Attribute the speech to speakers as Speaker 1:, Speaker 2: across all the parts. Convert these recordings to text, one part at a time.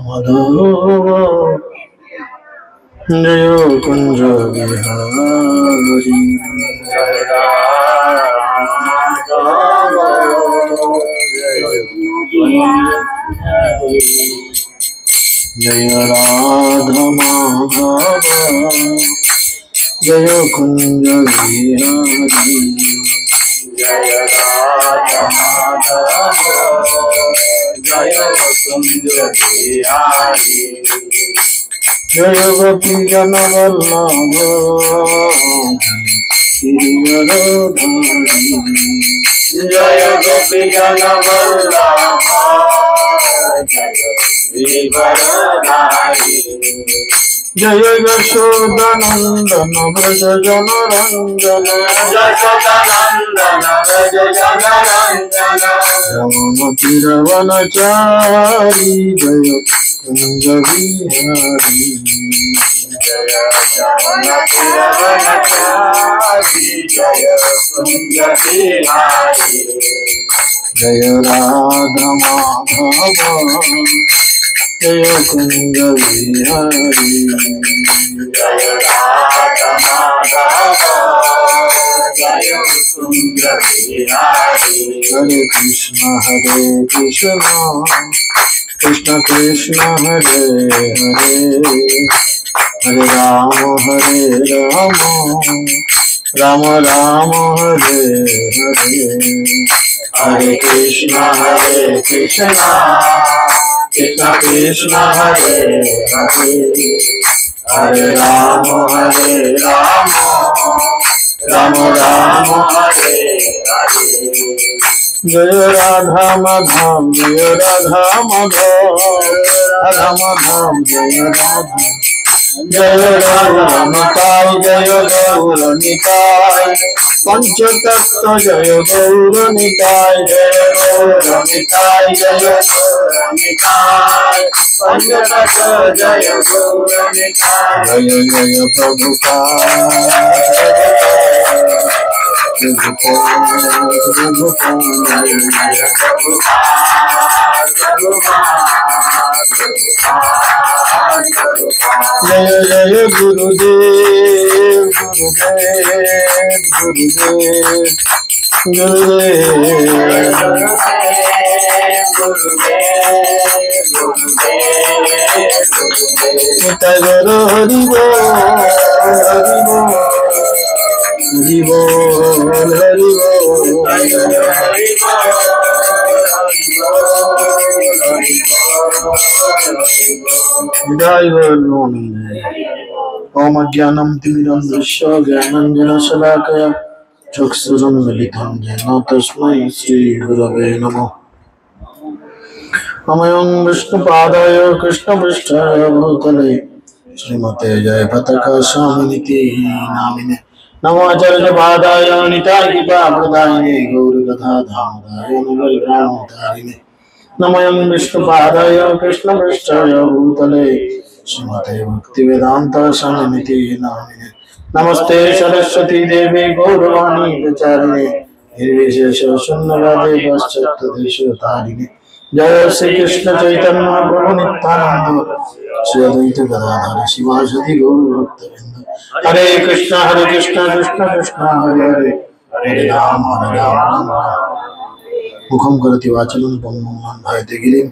Speaker 1: माधव जय कुंज बिहारी जय राधा माधव जय कुंज बिहारी जय राधा माधव जय कुंज बिहारी जय गोपी जन वल्लभ गिरिवरधारी जय गोपी जन वल्लभ गिरिवरधारी जय यशोदानंदन व्रज जन रंजन यशोदानंदन व्रज जन रंजन रमण तिरवनचारी जय कुंज बिहारी जय रमण तिरवनचारी जय कुंज बिहारी जय राधा माधव जय कुंज बिहारी जय राधा माधव जय कुंज बिहारी हरे कृष्ण कृष्ण कृष्ण हरे हरे हरे राम राम राम हरे हरे हरे कृष्ण कृष्ण कृष्ण हरे हरे हरे राम राम राम हरे हरे जय राधा माधव जय राधा माधव राधा माधव जय राधा जय गौरनिताय जय गौरनिताय पंचतत्व जय गौरनिताय जय गौरनिताय जय गौरनिताय पंचतत्व जय गौरनिताय जय जय प्रभुपाद जय जय गुरुदेव गुरुदेव गुरुदेव हरि बोल हरि बोल ओम ज्ञानं तिमिरन्धस्य ज्ञानाञ्जनशलाकया चक्षुरुन्मीलितं येन तस्मै श्रीगुरवे नमः। नमों विष्णुपादाय कृष्णपृष्ठाय भूतले श्रीमते जयपताका स्वामिनिति नामिने नमो आचार्यपादाय निताय कृपाप्रदायिने गौरकथा धामदाय नवलग्रामोद्धारिणे नमों विष्णुपादाय कृष्णपृष्ठाय भूतले श्रीमते भक्तिवेदांत स्वामिनिति नामिने नमस्ते सरस्वती देवी गौरवाणी प्रचारिणे निर्विशेष शून्यवादे पश्चात्देशतारिणे जय श्री कृष्ण चैतन्य प्रभु नित्यानंद श्री अद्वैत गदाधर शिवासदि गौर भक्तवृंद हरे कृष्ण कृष्ण कृष्ण हरे हरे हरे राम राम मुखम करति वाचनं पङ्गुं भायते गिरिं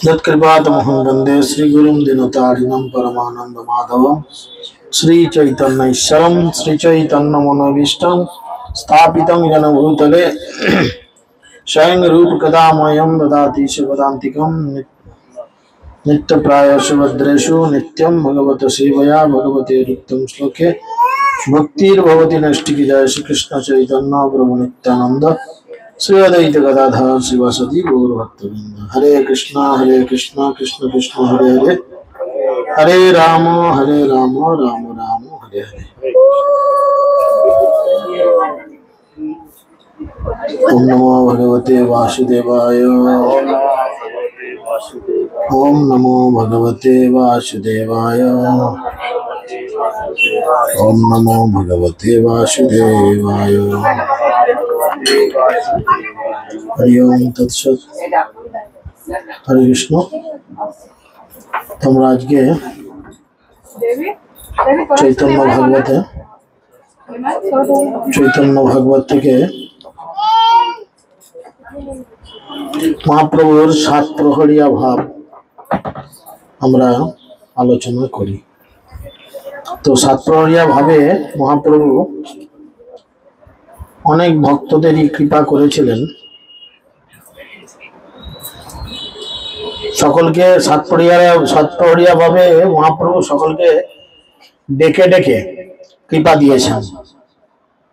Speaker 1: यत्कृपातमहं वन्दे श्रीगुरुं दिनतारिणं परमानंद माधवं श्री चैतन्यैश्वरं श्री चैतन्यमनोभीष्टं स्थापितं येन भूतले स्वयं रूप कदामयं ददाति शिवदान्तिकं नित्यप्रायेषु भद्रेषु नित्यं भगवत सेवया भगवते रुक्तं श्लोके भक्तिर्भवति नष्टिकी जय श्री कृष्ण चैतन्य प्रभु नित्यानंद श्री अद्वैत गदाधर शिवासदि गौर भक्तवृंद हरे कृष्ण कृष्ण कृष्ण हरे हरे हरे राम राम राम हरे हरे। ओम नमो भगवते वासुदेवाय ओम नमो भगवते वासुदेवाय ओम नमो भगवते वासुदेवाय हरि ओम तत्सत् হরে কৃষ্ণ। তোমরা আজকে চৈতন্য ভাগবত থেকে মহাপ্রভুর 7 প্রহরিয়া ভাব আমরা আলোচনা করি। তো 7 প্রহরিয়া ভাবে মহাপ্রভু অনেক ভক্তদেরই কৃপা করেছিলেন। সকলকে 7 প্রহরিয়া ভাবে মহাপ্রভু সকলকে ডেকে ডেকে কৃপা দিয়েছেন,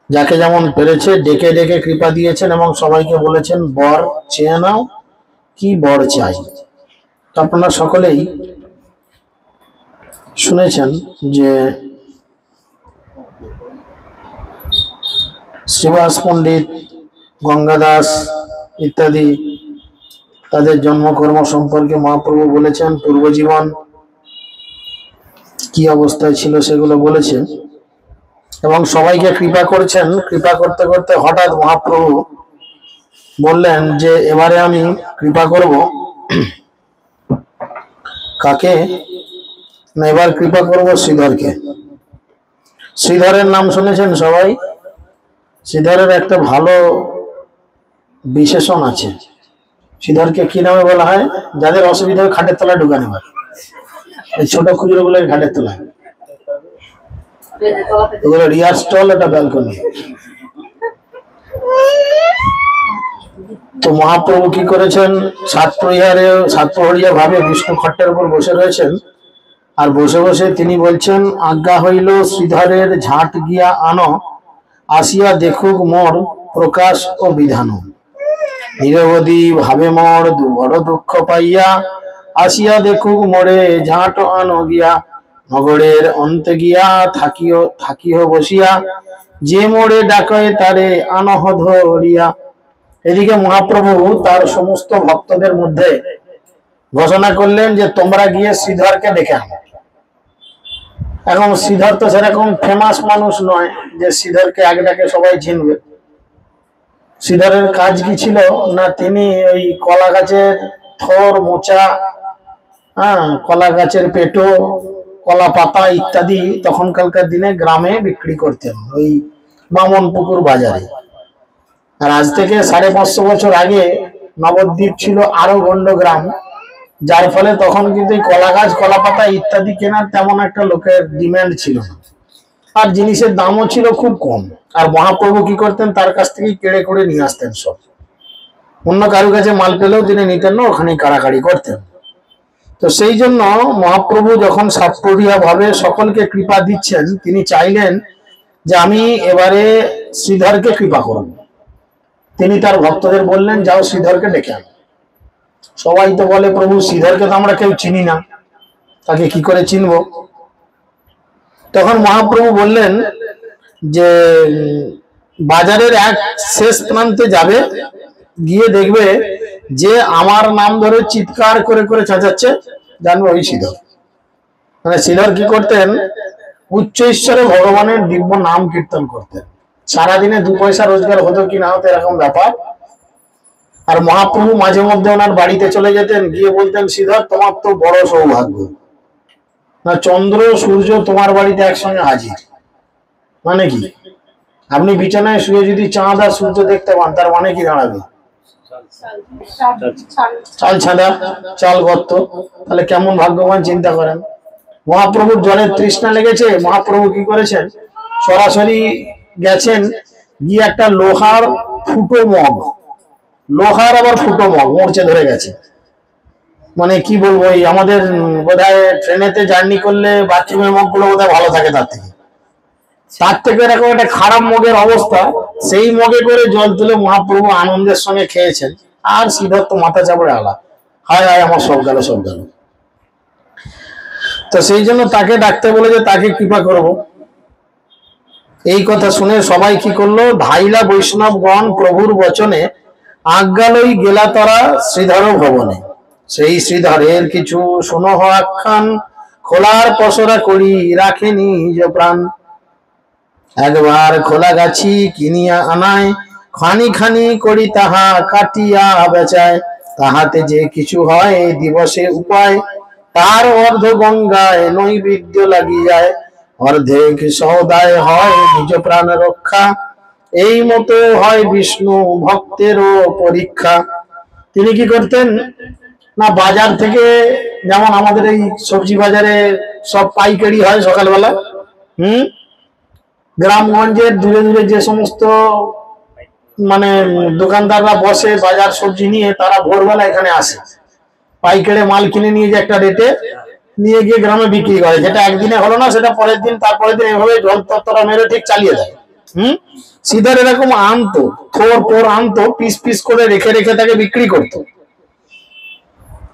Speaker 1: যাকে যেমন পেরেছে ডেকে ডেকে কৃপা দিয়েছেন এবং সবাইকে বলেছেন বর চেয়ে নাও, কি বর চাই। আপনারা সকলেই শুনেছেন যে শ্রীবাস পণ্ডিত, গঙ্গাদাস ইত্যাদি তাদের জন্মকর্ম সম্পর্কে মহাপ্রভু বলেছেন, পূর্বজীবন কি অবস্থায় ছিল সেগুলো বলেছেন এবং সবাইকে কৃপা করছেন। কৃপা করতে করতে হঠাৎ মহাপ্রভু বললেন যে এবারে আমি কৃপা করব কাকে না, এবার কৃপা করব শ্রীধরকে। শ্রীধরের নাম শুনেছেন সবাই? শ্রীধরের একটা ভালো বিশেষণ আছে। শ্রীধরকে কি নামে বলা হয়? যাদের অসুবিধা হয় খাটের তলায় ঢুকা নেবার, এই ছোট খুচরো গুলো ঘাটের তলায়, এগুলো রিয়ার স্টল, এটা ব্যালকনি। তো মহাপ্রভু কি করেছেন, 7 প্রহরিয়া ভাবে বিষ্ণু খট্টের উপর বসে রয়েছেন, আর বসে বসে তিনি বলছেন, আজ্ঞা হইল শ্রীধরের ঝাঁট গিয়া আনো, আসিয়া দেখুক মোর প্রকাশ ও বিধান। নিরবধি ভাবে মোর বড় দুঃখ পাইয়া, আসিয়া দেখুক মোরে ঝাঁট আনো গিয়া, নগরের অন্তে গিয়া থাকিও বসিয়া, যে মোরে ডাকে তারে আনহ ধরিয়া। এদিকে মহাপ্রভু তার সমস্ত ভক্তদের মধ্যে ঘোষণা করলেন যে তোমরা গিয়ে শ্রীধরকে ডেকে আনো। এখন শ্রীধর তো সেরকম ফেমাস মানুষ নয় যে শ্রীধরকে এক ডাকে সবাই চিনবে। শ্রীধরের কাজ কি ছিল না, তিনি ওই কলা গাছের থর, মোচা, কলা গাছের পেটো, কলা পাতা ইত্যাদি তখনকালকার দিনে গ্রামে বিক্রি করতেন, ওই বামনপুকুর বাজারে। আর আজ থেকে 550 বছর আগে নবদ্বীপ ছিল আরো গন্ড গ্রাম, যার ফলে তখন কিন্তু কলা গাছ, কলা পাতা ইত্যাদি কেনার তেমন একটা লোকের ডিমান্ড ছিল না, আর জিনিসের দামও ছিল খুব কম। আর মহাপ্রভু কি করতেন, তার কাছ থেকে কেড়ে করে নিয়ে আসতেন সব। অন্য কারো কাছে মাল পেলেও তিনি নিতেন না, ওখানে কাড়াকাড়ি করতেন। তো সেই জন্য মহাপ্রভু যখন 7 প্রহরিয়া ভাবে সকলকে কৃপা দিচ্ছেন, তিনি চাইলেন যে আমি এবারে শ্রীধরকে কৃপা করব। তিনি তার ভক্তদের বললেন, যাও শ্রীধরকে ডেকে আনো। সবাই তো বলে প্রভু শ্রীধরকে তো আমরা কেউ চিনি না, তাকে কি করে চিনব? তখন মহাপ্রভু বললেন যে বাজারের এক শেষ প্রান্তে যাবে, গিয়ে দেখবে যে আমার নাম ধরে চিৎকার করে করে চেঁচাচ্ছে, জানবে ওই শ্রীধর। মানে শ্রীধর কি করতেন, উচ্চ ঈশ্বরে ভগবানের দিব্য নাম কীর্তন করতেন। সারাদিনে 2 পয়সা রোজগার হতো কি না হতো এরকম ব্যাপার। আর মহাপ্রভু মাঝে মধ্যে ওনার বাড়িতে চলে যেতেন, গিয়ে বলতেন, শ্রীধর তোমার তো বড় সৌভাগ্য, না চন্দ্র সূর্য তোমার বাড়িতে একসঙ্গে হাজির। মানে কি, আপনি বিছানায় শুয়ে যদি চাঁদ আর সূর্য দেখতে পান, তার মানে কি দাঁড়াবে? চাল ছাঁদা, চাল গর্ত, তাহলে কেমন ভাগ্যবান চিন্তা করেন। মহাপ্রভুর জলের তৃষ্ণা লেগেছে, মহাপ্রভু কি করেছেন, সরাসরি গেছেন, গিয়ে একটা লোহার ফুটো মগ, লোহার আবার ফুটো মগ মরচে ধরে গেছে। মানে কি বলবো, এই আমাদের বোধহয় ট্রেনেতে জার্নি করলে বাথরুমের মগগুলো বোধহয় ভালো থাকে, তার থেকে এরকম একটা খারাপ মগের অবস্থা। সেই মগে করে জল তুলে মহাপ্রভু আনন্দের সঙ্গে খেয়েছেন। আর শ্রীধর তো মাথা চাপড়ে আলা, হায় হায় আমার সব গেল সব গেল। তো সেই জন্য তাকে ডাকতে বলে যে তাকে কৃপা করব। এই কথা শুনে সবাই কি করলো, ধাইলা বৈষ্ণবগণ প্রভুর বচনে আজ্ঞা লই গেলা তারা শ্রীধর ভবনে। সেই শ্রীধরের কিছু শুনহ আখ্যান, খোলার পসরা করি রাখে নিজ প্রাণ। একবার খোলা গাছি কিনিয়া আনায়, খানি খানি করি তাহা কাটিয়া বেচায়। তাহাতে যে কিছু হয় এই দিবসে উপায়, তার অর্ধ গঙ্গায় নৈবেদ্য লাগি যায়, অর্ধেক সৌদায় হয় নিজ প্রাণ রক্ষা, এই মতো হয় বিষ্ণু ভক্তেরও পরীক্ষা। তিনি কি করতেন না, বাজার থেকে যেমন আমাদের এই সবজি বাজারে সব পাইকারি হয় সকালবেলা, গ্রামগঞ্জের দূরে দূরে যে সমস্ত মানে দোকানদাররা বসে বাজার সবজি নিয়ে, তারা ভোরবেলা এখানে আসে, পাইকারি মাল কিনে নিয়ে যে একটা রেটে নিয়ে গিয়ে গ্রামে বিক্রি করে, যেটা একদিনে হলো না সেটা পরের দিন তারপরের দিন এভাবে জল তত্তরা মেরে ঠিক চালিয়ে দেয়। সিধার এরকম আনতো, থোর আনতো, পিস পিস করে রেখে রেখে তাকে বিক্রি করতো,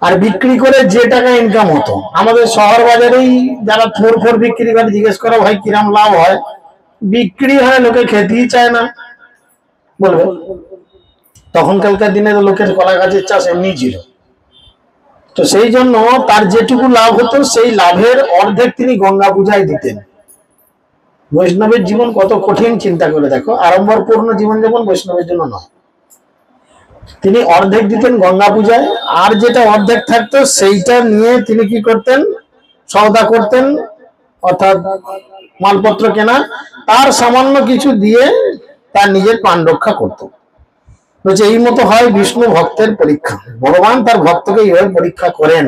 Speaker 1: আর বিক্রি করে যে টাকা ইনকাম হতো, আমাদের শহর বাজারেই যারা থোর বিক্রি করে জিজ্ঞেস করা ভাই কিরাম লাভ হয়, বিক্রি হয় লোকে খেতেই চায় না বলবে। তখনকার দিনে লোকের কলা গাছের চাষ এমনি ছিল, তো সেই জন্য তার যেটুকু লাভ হতো সেই লাভের অর্ধেক তিনি গঙ্গা পূজায় দিতেন। বৈষ্ণবের জীবন কত কঠিন চিন্তা করে দেখো, আড়ম্বরপূর্ণ জীবনযাপন বৈষ্ণবের জন্য নয়। তিনি অর্ধেক দিতেন গঙ্গা পূজায়, আর যেটা অর্ধেক থাকতো সেইটা নিয়ে তিনি কি করতেন, সওদা করতেন, অর্থাৎ মালপত্র কেনা, তার সামান্য কিছু দিয়ে তার নিজের প্রাণ রক্ষা করত। বলছে এই মতো হয় বিষ্ণু ভক্তের পরীক্ষা, ভগবান তার ভক্তকে এইভাবে পরীক্ষা করেন।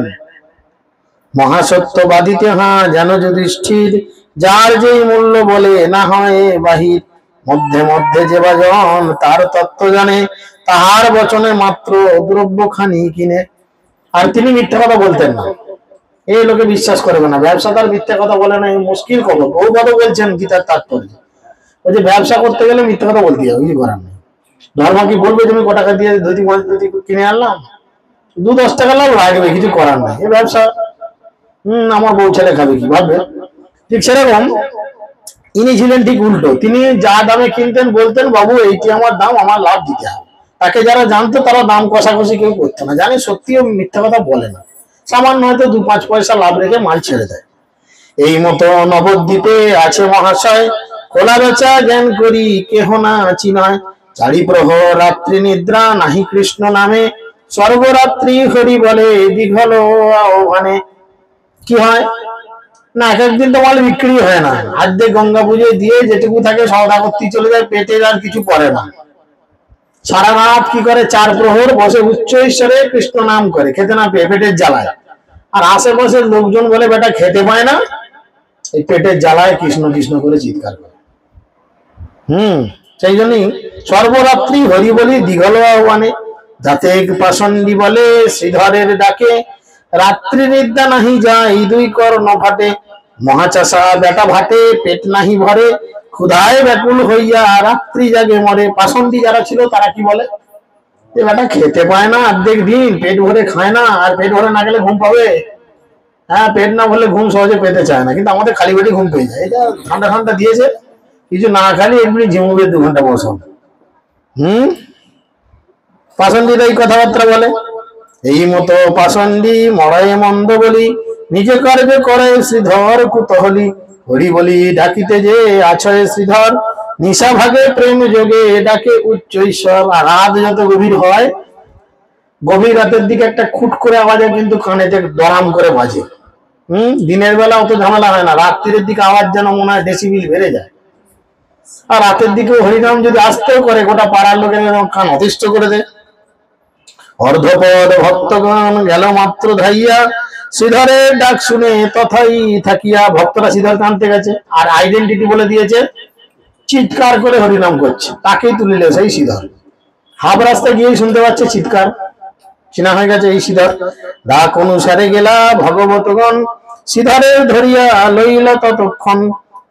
Speaker 1: মহাসত্যবাদিতে হ্যাঁ যেন যুধিষ্ঠির, যার যেই মূল্য বলে না হয় বাহির, মধ্যে মধ্যে যে বাজন তার তত্ত্ব জানে, তাহার বচনে মাত্র দ্রব্য খানি কিনে। আর তিনি মিথ্যা কথা বলতেন না, এই লোকে বিশ্বাস করবে না, ব্যবসাদার মিথ্যা কথা বলে না, এই মুশকিল খবর। বহু কথা বলছেন গীতার তাৎপর্য, ওই যে ব্যবসা করতে গেলে মিথ্যা কথা বলতে হবে, কিছু করার নেই। ধর্ম কি বলবে তুমি ক টাকা দিয়ে ধুতি কিনে আনলাম, 2-10 টাকা লাভ লাগবে, কিছু করার নাই, এই ব্যবসা। আমার বউ ছেলে খাবে কি ভাববে, ঠিক সেরকম ইনি ছিলেন ঠিক উল্টো। তিনি যা দামে কিনতেন বলতেন বাবু এইটি আমার দাম, আমার লাভ দিতে হবে। তাকে যারা জানতো তারা দাম কষাকষি কেউ করতো না, জানে সত্যিও মিথ্যা কথা বলে না, সামান্য হয়তো 2-5 পয়সা লাভ রেখে মাল ছেড়ে দেয়। এই মতো নবদ্বীপে আছে মহাশয়, খোলা বেচা জ্ঞান করি কেহ না চিনয়, চারি প্রহর রাত্রি নিদ্রা নাহি কৃষ্ণ নামে, সর্বরাত্রি হরি বলে দীঘল আহ্বানে। কি হয় না, এক একদিন তো মাল বিক্রি হয় না, আর্ধেক গঙ্গা পুজোয় দিয়ে যেটুকু থাকে সওদা করতে চলে যায়, পেটের আর কিছু পড়ে না। সারা রাত কি করে, 4 প্রহর বসে উচ্চ ঈশ্বরে কৃষ্ণ নাম করে, খেতে না পেয়ে পেটের জ্বালায়। আর আশেপাশের লোকজন বলে বেটা খেতে পায় না, এই পেটের জ্বালায় কৃষ্ণ কৃষ্ণ করে চিৎকার করে। সেই জন্যই সর্বরাত্রি হরি বলি দীঘল আহ্বানে, যাতে পাষণ্ডী বলে শ্রীধরের ডাকে, রাত্রি নিদ্রা নাহি যায় 2 কর্ণ ফাটে, মহাচাষা বেটা ভাটে পেট নাহি ভরে, ক্ষুধায় ব্যাকুল হইয়া রাত্রি জাগে মরে। পাষণ্ডী যারা ছিল তারা কি বলে, যে বেটা খেতে পায় না অর্ধেক দিন, পেট ভরে খায় না, আর পেট ভরে না গেলে ঘুম পাবে। হ্যাঁ, পেট না ভরলে ঘুম সহজে পেতে চায় না, কিন্তু আমাদের খালি পেটে ঘুম পেয়ে যায়। এটা ঠান্ডা ঠান্ডা দিয়েছে, কিছু না খালি এমনি ঝিমুবে 2 ঘন্টা বসো। পাষণ্ডীরা এই কথাবার্তা বলে। এই মতো পাষণ্ডী মরায় মন্দ বলি, নিজে কার্যে করে শ্রীধর কুতহলি, হরি বলি ডাকিতে যে আছয় শ্রীধর, নিশা ভাগে প্রেম যোগে ডাকে উচ্চ ঈশ্বর। আর রাত যত গভীর হয়, গভীর রাতের দিকে একটা খুট করে আওয়াজে কিন্তু কানেতে দরাম করে বাজে। দিনের বেলা অত ঝামেলা হয় না, রাত্রির দিকে আওয়াজ যেন মনে হয় ডেসিবিল বেড়ে যায়। আর রাতের দিকে হরিনাম যদি আসতেও করে, গোটা পাড়ার লোকের কান অতিষ্ঠ করে দেয়। অর্ধপদ ভক্তগণ গেল মাত্র ধাইয়া, শ্রীধরের ডাক শুনে তথাই থাকিয়া। ভক্তরা শ্রীধর টানতে গেছে, আর আইডেন্টিটি বলে দিয়েছে, চিৎকার করে হরিনাম করছে, তাকেই তুলিলে সেই শ্রীধর। হাফ রাস্তায় গিয়েই শুনতে পাচ্ছে চিৎকার, চিনা হয়ে গেছে এই শ্রীধর। ডাক অনুসারে গেলা ভগবতগণ, শ্রীধরের ধরিয়া লইল ততক্ষণ।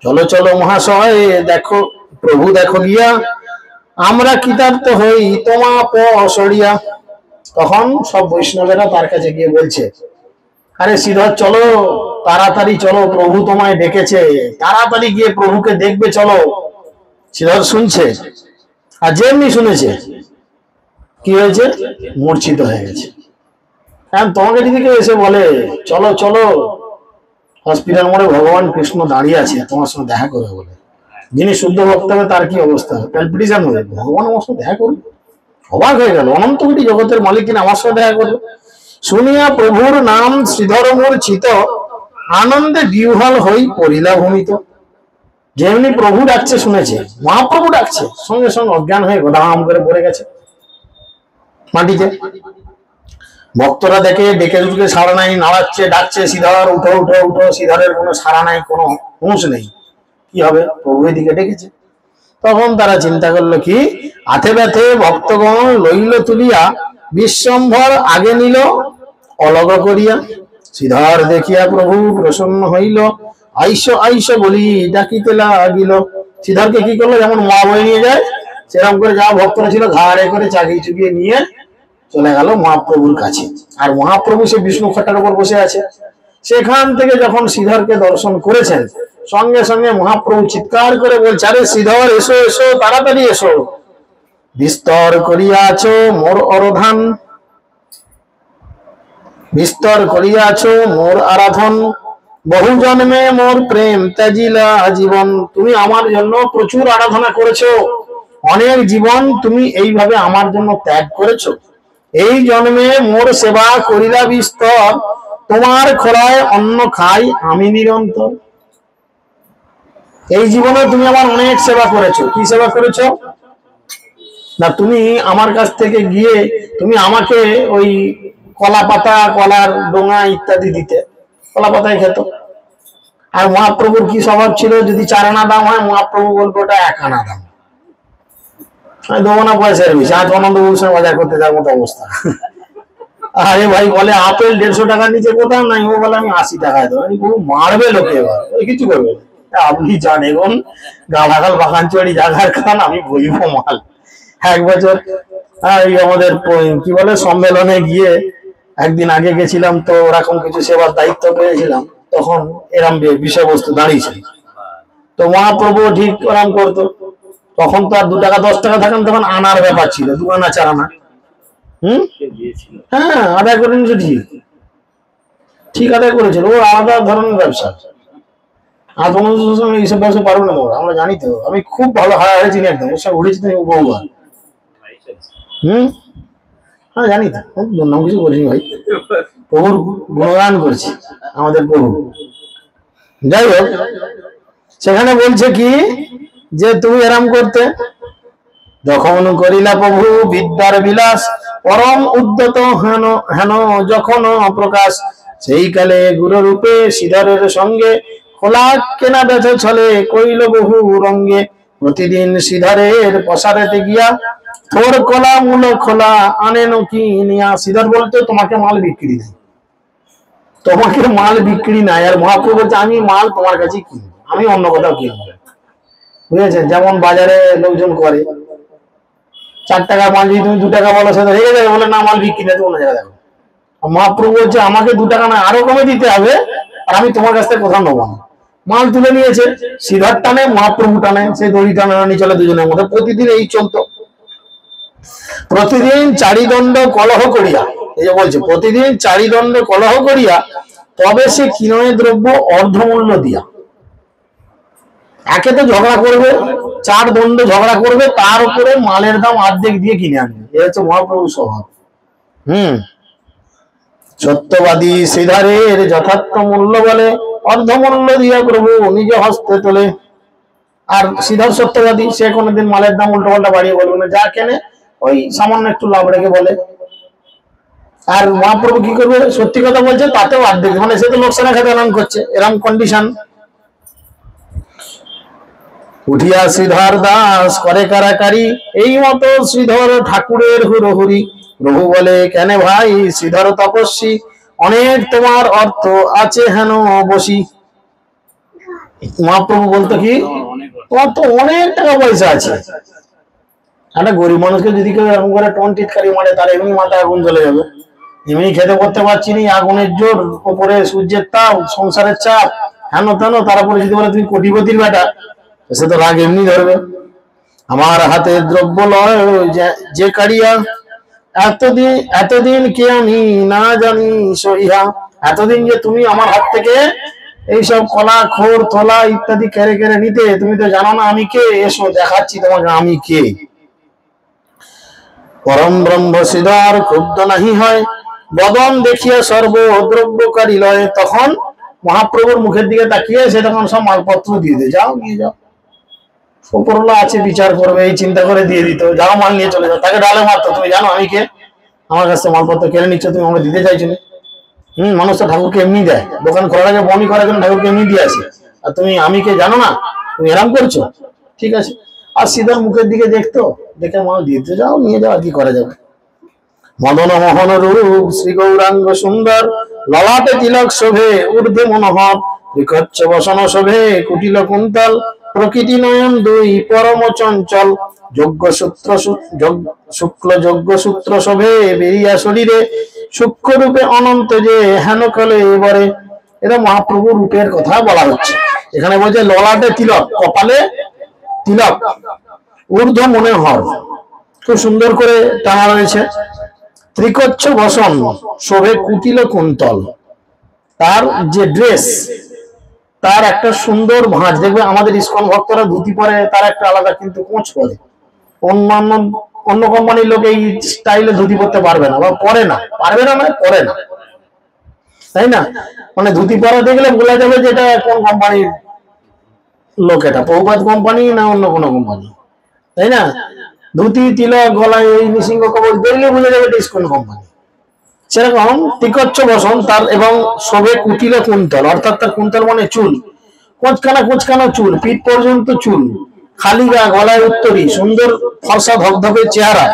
Speaker 1: চলো চলো মহাশয় দেখো, প্রভু দেখো গিয়া, আমরা কৃতার্থ হই তোমা পড়িয়া। তখন সব বৈষ্ণবেরা তার কাছে গিয়ে বলছে, আরে শ্রীধর চলো, তাড়াতাড়ি চলো, প্রভু তোমায় ডেকেছে, তাড়াতাড়ি গিয়ে প্রভুকে দেখবে চলো। শ্রীধর শুনছে, আর যেমনি শুনেছে কি হয়েছে, মূর্ছিত হয়ে গেছে। এখন তোমাকে যদি কেউ এসে বলে চলো চলো, হসপিটাল মোড়ে ভগবান কৃষ্ণ দাঁড়িয়ে আছে তোমার সঙ্গে দেখা করবে বলে, যিনি শুদ্ধ ভক্ত হবে তার কি অবস্থা হবে, প্যালপিটেশন হবে, ভগবান আমার সঙ্গে দেখা করবে, অবাক হয়ে গেল, অনন্ত কোটি জগতের মালিক কিনা আমার সাথে দেখা করবে। শুনিয়া প্রভুর নাম শ্রীধর মূর্ছিত, আনন্দে বিহ্বল হই পড়িলা ভূমিত। যেমনি প্রভু ডাকছে শুনেছে, মহাপ্রভু ডাকছে, সঙ্গে সঙ্গে অজ্ঞান হয়ে গোদাম করে পড়ে গেছে মাটিতে। ভক্তরা দেখে, ডেকে দুটোকে সাড়া নাই, নাড়াচ্ছে, ডাকছে, শ্রীধর উঠো উঠো উঠো। শ্রীধরের কোনো সাড়া নাই, কোনো হুঁশ নেই। কি হবে, প্রভু এদিকে ডেকেছে। তখন তারা চিন্তা করলো, কি আথে ব্যথে ভক্তগণ লইল তুলিয়া, বিশ্বম্ভর আগে নিল অলগ করিয়া। শ্রীধর দেখিয়া প্রভু প্রসন্ন হইল, আইস আইস বলি ডাকিতে লাগিল। শ্রীধরকে কি করলো, যেমন মা বয়ে নিয়ে যায় সেরকম করে যা ভক্তরা ছিল ঘাড়ে করে চাগিয়ে চুকিয়ে নিয়ে চলে গেল মহাপ্রভুর কাছে। আর মহাপ্রভু সে বিষ্ণু খট্টার উপর বসে আছে। সেখান থেকে যখন শ্রীধরকে দর্শন করেছেন, সঙ্গে সঙ্গে মহাপ্রভু চিৎকার করে বলছে, আরে শ্রীধর এসো এসো, তাড়াতাড়ি এসো। বিস্তর করিয়াছ মোর অরধান, বিস্তর করিয়াছ মোর আরাধন, বহু জন্মে মোর প্রেম ত্যাজিলা জীবন। তুমি আমার জন্য প্রচুর আরাধনা করেছো, অনেক জীবন তুমি এইভাবে আমার জন্য ত্যাগ করেছো। এই জন্মে মোর সেবা করিলা বিস্তর, তোমার খোলায় অন্ন খাই আমি নিরন্তর। এই জীবনে তুমি আমার অনেক সেবা করেছো। কি সেবা করেছো না, তুমি আমার কাছ থেকে গিয়ে তুমি আমাকে ওই কলা পাতা, কলার ডোঙা ইত্যাদি দিতে, কলা পাতায় খেত। আর মহাপ্রভুর কি স্বভাব ছিল, যদি 4 আনা দাম হয় মহাপ্রভু বলবো ওটা 1 আনা দাম, আমি দেবো না পয়সার বেশি। আজ অনন্তবাবুর সঙ্গে বাজার করতে যাওয়ার মতো অবস্থা। আরে ভাই বলে আপেল 150 টাকার নিচে কোথাও নাই, ও বলে আমি 80 টাকায় দেবো। বহু মারবে লোকে, এবার ওই কিছু করবে। আপনি জান এখন গালাগাল বাগান চড়ি জাগার খান, আমি বইবো মাল। 1 বছর আমাদের কি বলে সম্মেলনে গিয়ে একদিন আগে গেছিলাম, তো ওরকম কিছু সেবার দায়িত্ব পেয়েছিলাম। তখন এরম বিষয়বস্তু দাঁড়িয়েছে, তো মহাপ্রভু ঠিক ওরম করতো। তখন তো আর 2 টাকা 10 টাকা থাকেন, তখন আনার ব্যাপার ছিল, 2 আনা 4 আনা। হ্যাঁ, আদায় করে নিয়েছে, ঠিক আদায় করেছিল। ও আলাদা ধরনের ব্যবসা। আর এইসব ব্যবসা পারবো না তোমরা, আমরা জানি তো। আমি খুব ভালো হারাহারি চিনি, একদম ওর সব উঠেছি তুমি বহুবার। হ্যাঁ জানি তো, নাম কিছু করিনি ভাই, প্রভুর গুণগান করছি আমাদের প্রভু। যাই হোক, সেখানে বলছে কি যে তুমি এরাম করতে, যখন করিলা প্রভু বিদ্যার বিলাস, পরম উদ্যত হেন হেন যখন প্রকাশ। সেই কালে গুরু রূপে শ্রীধরের সঙ্গে, খোলা কেনা বেচে ছলে কইল বহু রঙ্গে। প্রতিদিন শ্রীধরের প্রসারেতে গিয়া, তোর কলা মূল খোলা আনেন কি নিয়া। শ্রীধর বলতো তোমাকে মাল বিক্রি নাই, তোমাকে মাল বিক্রি নাই। আর মহাপ্রভু বলছে আমি মাল তোমার কাছে কিনবো, আমি অন্য কোথাও কিনবো। বুঝেছেন, যেমন বাজারে লোকজন করে, 4 টাকার মাল যদি তুমি 2 টাকা বলো, সেটা রেগে যাবে, বলে না মাল বিক্রি নেই, অন্য জায়গায় দেখো। মহাপ্রভু বলছে আমাকে 2 টাকা না আরো কমে দিতে হবে, আর আমি তোমার কাছ থেকে কোথাও নেবো না। মাল তুলে নিয়েছে, শ্রীধর টানে মহাপ্রভু টানে, সেই দড়ি টানানি চলে দুজনের মধ্যে। প্রতিদিন এই চলতো। প্রতিদিন চারিদণ্ড কলহ করিয়া, এই যে বলছে প্রতিদিন চারিদণ্ড কলহ করিয়া, তবে সে কিনয় দ্রব্য অর্ধমূল্য দিয়া। একে তো ঝগড়া করবে, 4 দণ্ড ঝগড়া করবে, তার উপরে মালের দাম অর্ধেক দিয়ে কিনে আনবে। এ হচ্ছে মহাপ্রভুর স্বভাব। সত্যবাদী শ্রীধরের যথার্থ মূল্য বলে, অর্ধমূল্য দিয়া প্রভু নিজ হস্তে তোলে। আর শ্রীধর সত্যবাদী, সে কোনোদিন মালের দাম উল্টো পাল্টা বাড়িয়ে বলবে না, যা কেনে ওই সামান্য একটু লাভ রেখে বলে। আর মহাপ্রভু কি করবে, সত্যি কথা বলছে তাতেও অর্ধেক, মানে সে তো লোকসানের খাতে এলান করছে, এরকম কন্ডিশন। উঠিয়া শ্রীধর দাস করে কারাকারি, এই মতো শ্রীধর ঠাকুরের হুড়োহুড়ি। প্রভু বলে কেন ভাই শ্রীধর তপস্বী, অনেক তোমার অর্থ আছে হেন বসি। মহাপ্রভু বলতো কি, তোমার তো অনেক টাকা পয়সা আছে। একটা গরিব মানুষকে যদি কেউ এরকম করে টন টিটকারি মারে, তার এমনি মাথা আগুন জ্বলে যাবে। এমনি খেতে করতে পারছি না, আগুনের জোর, ওপরে সূর্যের তাপ, সংসারের চাপ, হেন তেন, তারপরে যদি বলে তুমি কোটিপতির বেটা, সে তো রাগ এমনি ধরবে। আমার হাতে দ্রব্য লয় যে কাড়িয়া, এতদিন কে আমি না জানি সহিয়া। এতদিন যে তুমি আমার হাত থেকে এইসব কলা খোর থলা ইত্যাদি কেড়ে কেড়ে নিতে, তুমি তো জানো না আমি কে। এসো দেখাচ্ছি তোমাকে আমি কে। পরম ব্রহ্ম শ্রীধর ক্ষুব্ধ নাহি হয়, বদন দেখিয়া সর্বদ্রব্যকারী লয়। তখন মহাপ্রভুর মুখের দিকে তাকিয়ে সে তখন সব মালপত্র দিয়ে দেয়, যাও নিয়ে যাও, উপরওয়ালা আছে বিচার করবে, এই চিন্তা করে দিয়ে দিত, যাও মাল নিয়ে চলে যাও। তাকে ডালে মারতো, তুমি জানো আমি কে, আমার কাছে মালপত্র কেড়ে নিচ্ছ, তুমি আমাকে দিতে চাইছো না। মানুষ তো ঠাকুরকে এমনি দেয়, দোকান খোলার আগে বমি করার জন্য ঠাকুরকে এমনি দিয়ে আসে, আর তুমি আমি কে জানো না, তুমি এরাম করছো, ঠিক আছে। আর সিধার মুখের দিকে দেখতো, দেখে মনে দিতে যাও নিয়ে যাও, আর কি করা যাবে। মদন মোহন রূপ শ্রী গৌরাঙ্গ সুন্দর, ললাটে তিলক শোভে ঊর্ধ্বে মনোহর, বিকচ্ছ বসন শোভে কুটিল কুন্তল, প্রকৃতি নয়ন দুই পরম চঞ্চল, যজ্ঞ সূত্র শুক্ল যজ্ঞ সূত্র শোভে বেরিয়া শরীরে, সূক্ষ্ম রূপে অনন্ত যে হেন কলে এবারে। এটা মহাপ্রভুর রূপের কথা বলা হচ্ছে এখানে। বলছে ললাটে তিলক, কপালে তিলক, ঊর্ধ্ব মনোহর, খুব সুন্দর করে টানা রয়েছে। ত্রিকচ্ছ বসন শোভে কুটিল কুন্তল, তার যে ড্রেস, তার একটা সুন্দর ভাঁজ। দেখবে আমাদের ইসকন ভক্তরা ধুতি পরে, তার একটা আলাদা কিন্তু কোঁচ পরে। অন্যান্য অন্য কোম্পানির লোক এই স্টাইলে ধুতি পরতে পারবে না, বা পরে না, পারবে না মানে পরে না, তাই না। মানে ধুতি পরা দেখলে বোঝা যাবে যে এটা কোন কোম্পানির লোক, এটা প্রভুপাদ কোম্পানি না অন্য কোনো কোম্পানি, তাই না। ধুতি তিলক গলায় এই নৃসিংহ কবচ দেখলে বোঝা যাবে এটা ইসকন কোম্পানি। সেরকম ত্রিকচ্ছ বসন তার, এবং শোভে কুটিল কুন্তল, অর্থাৎ তার কুন্তল মানে চুল, কোঁচকানা কোঁচকানো চুল, পিঠ পর্যন্ত চুল, খালি গা, গলায় উত্তরী, সুন্দর ফর্সা ধবধবে চেহারা,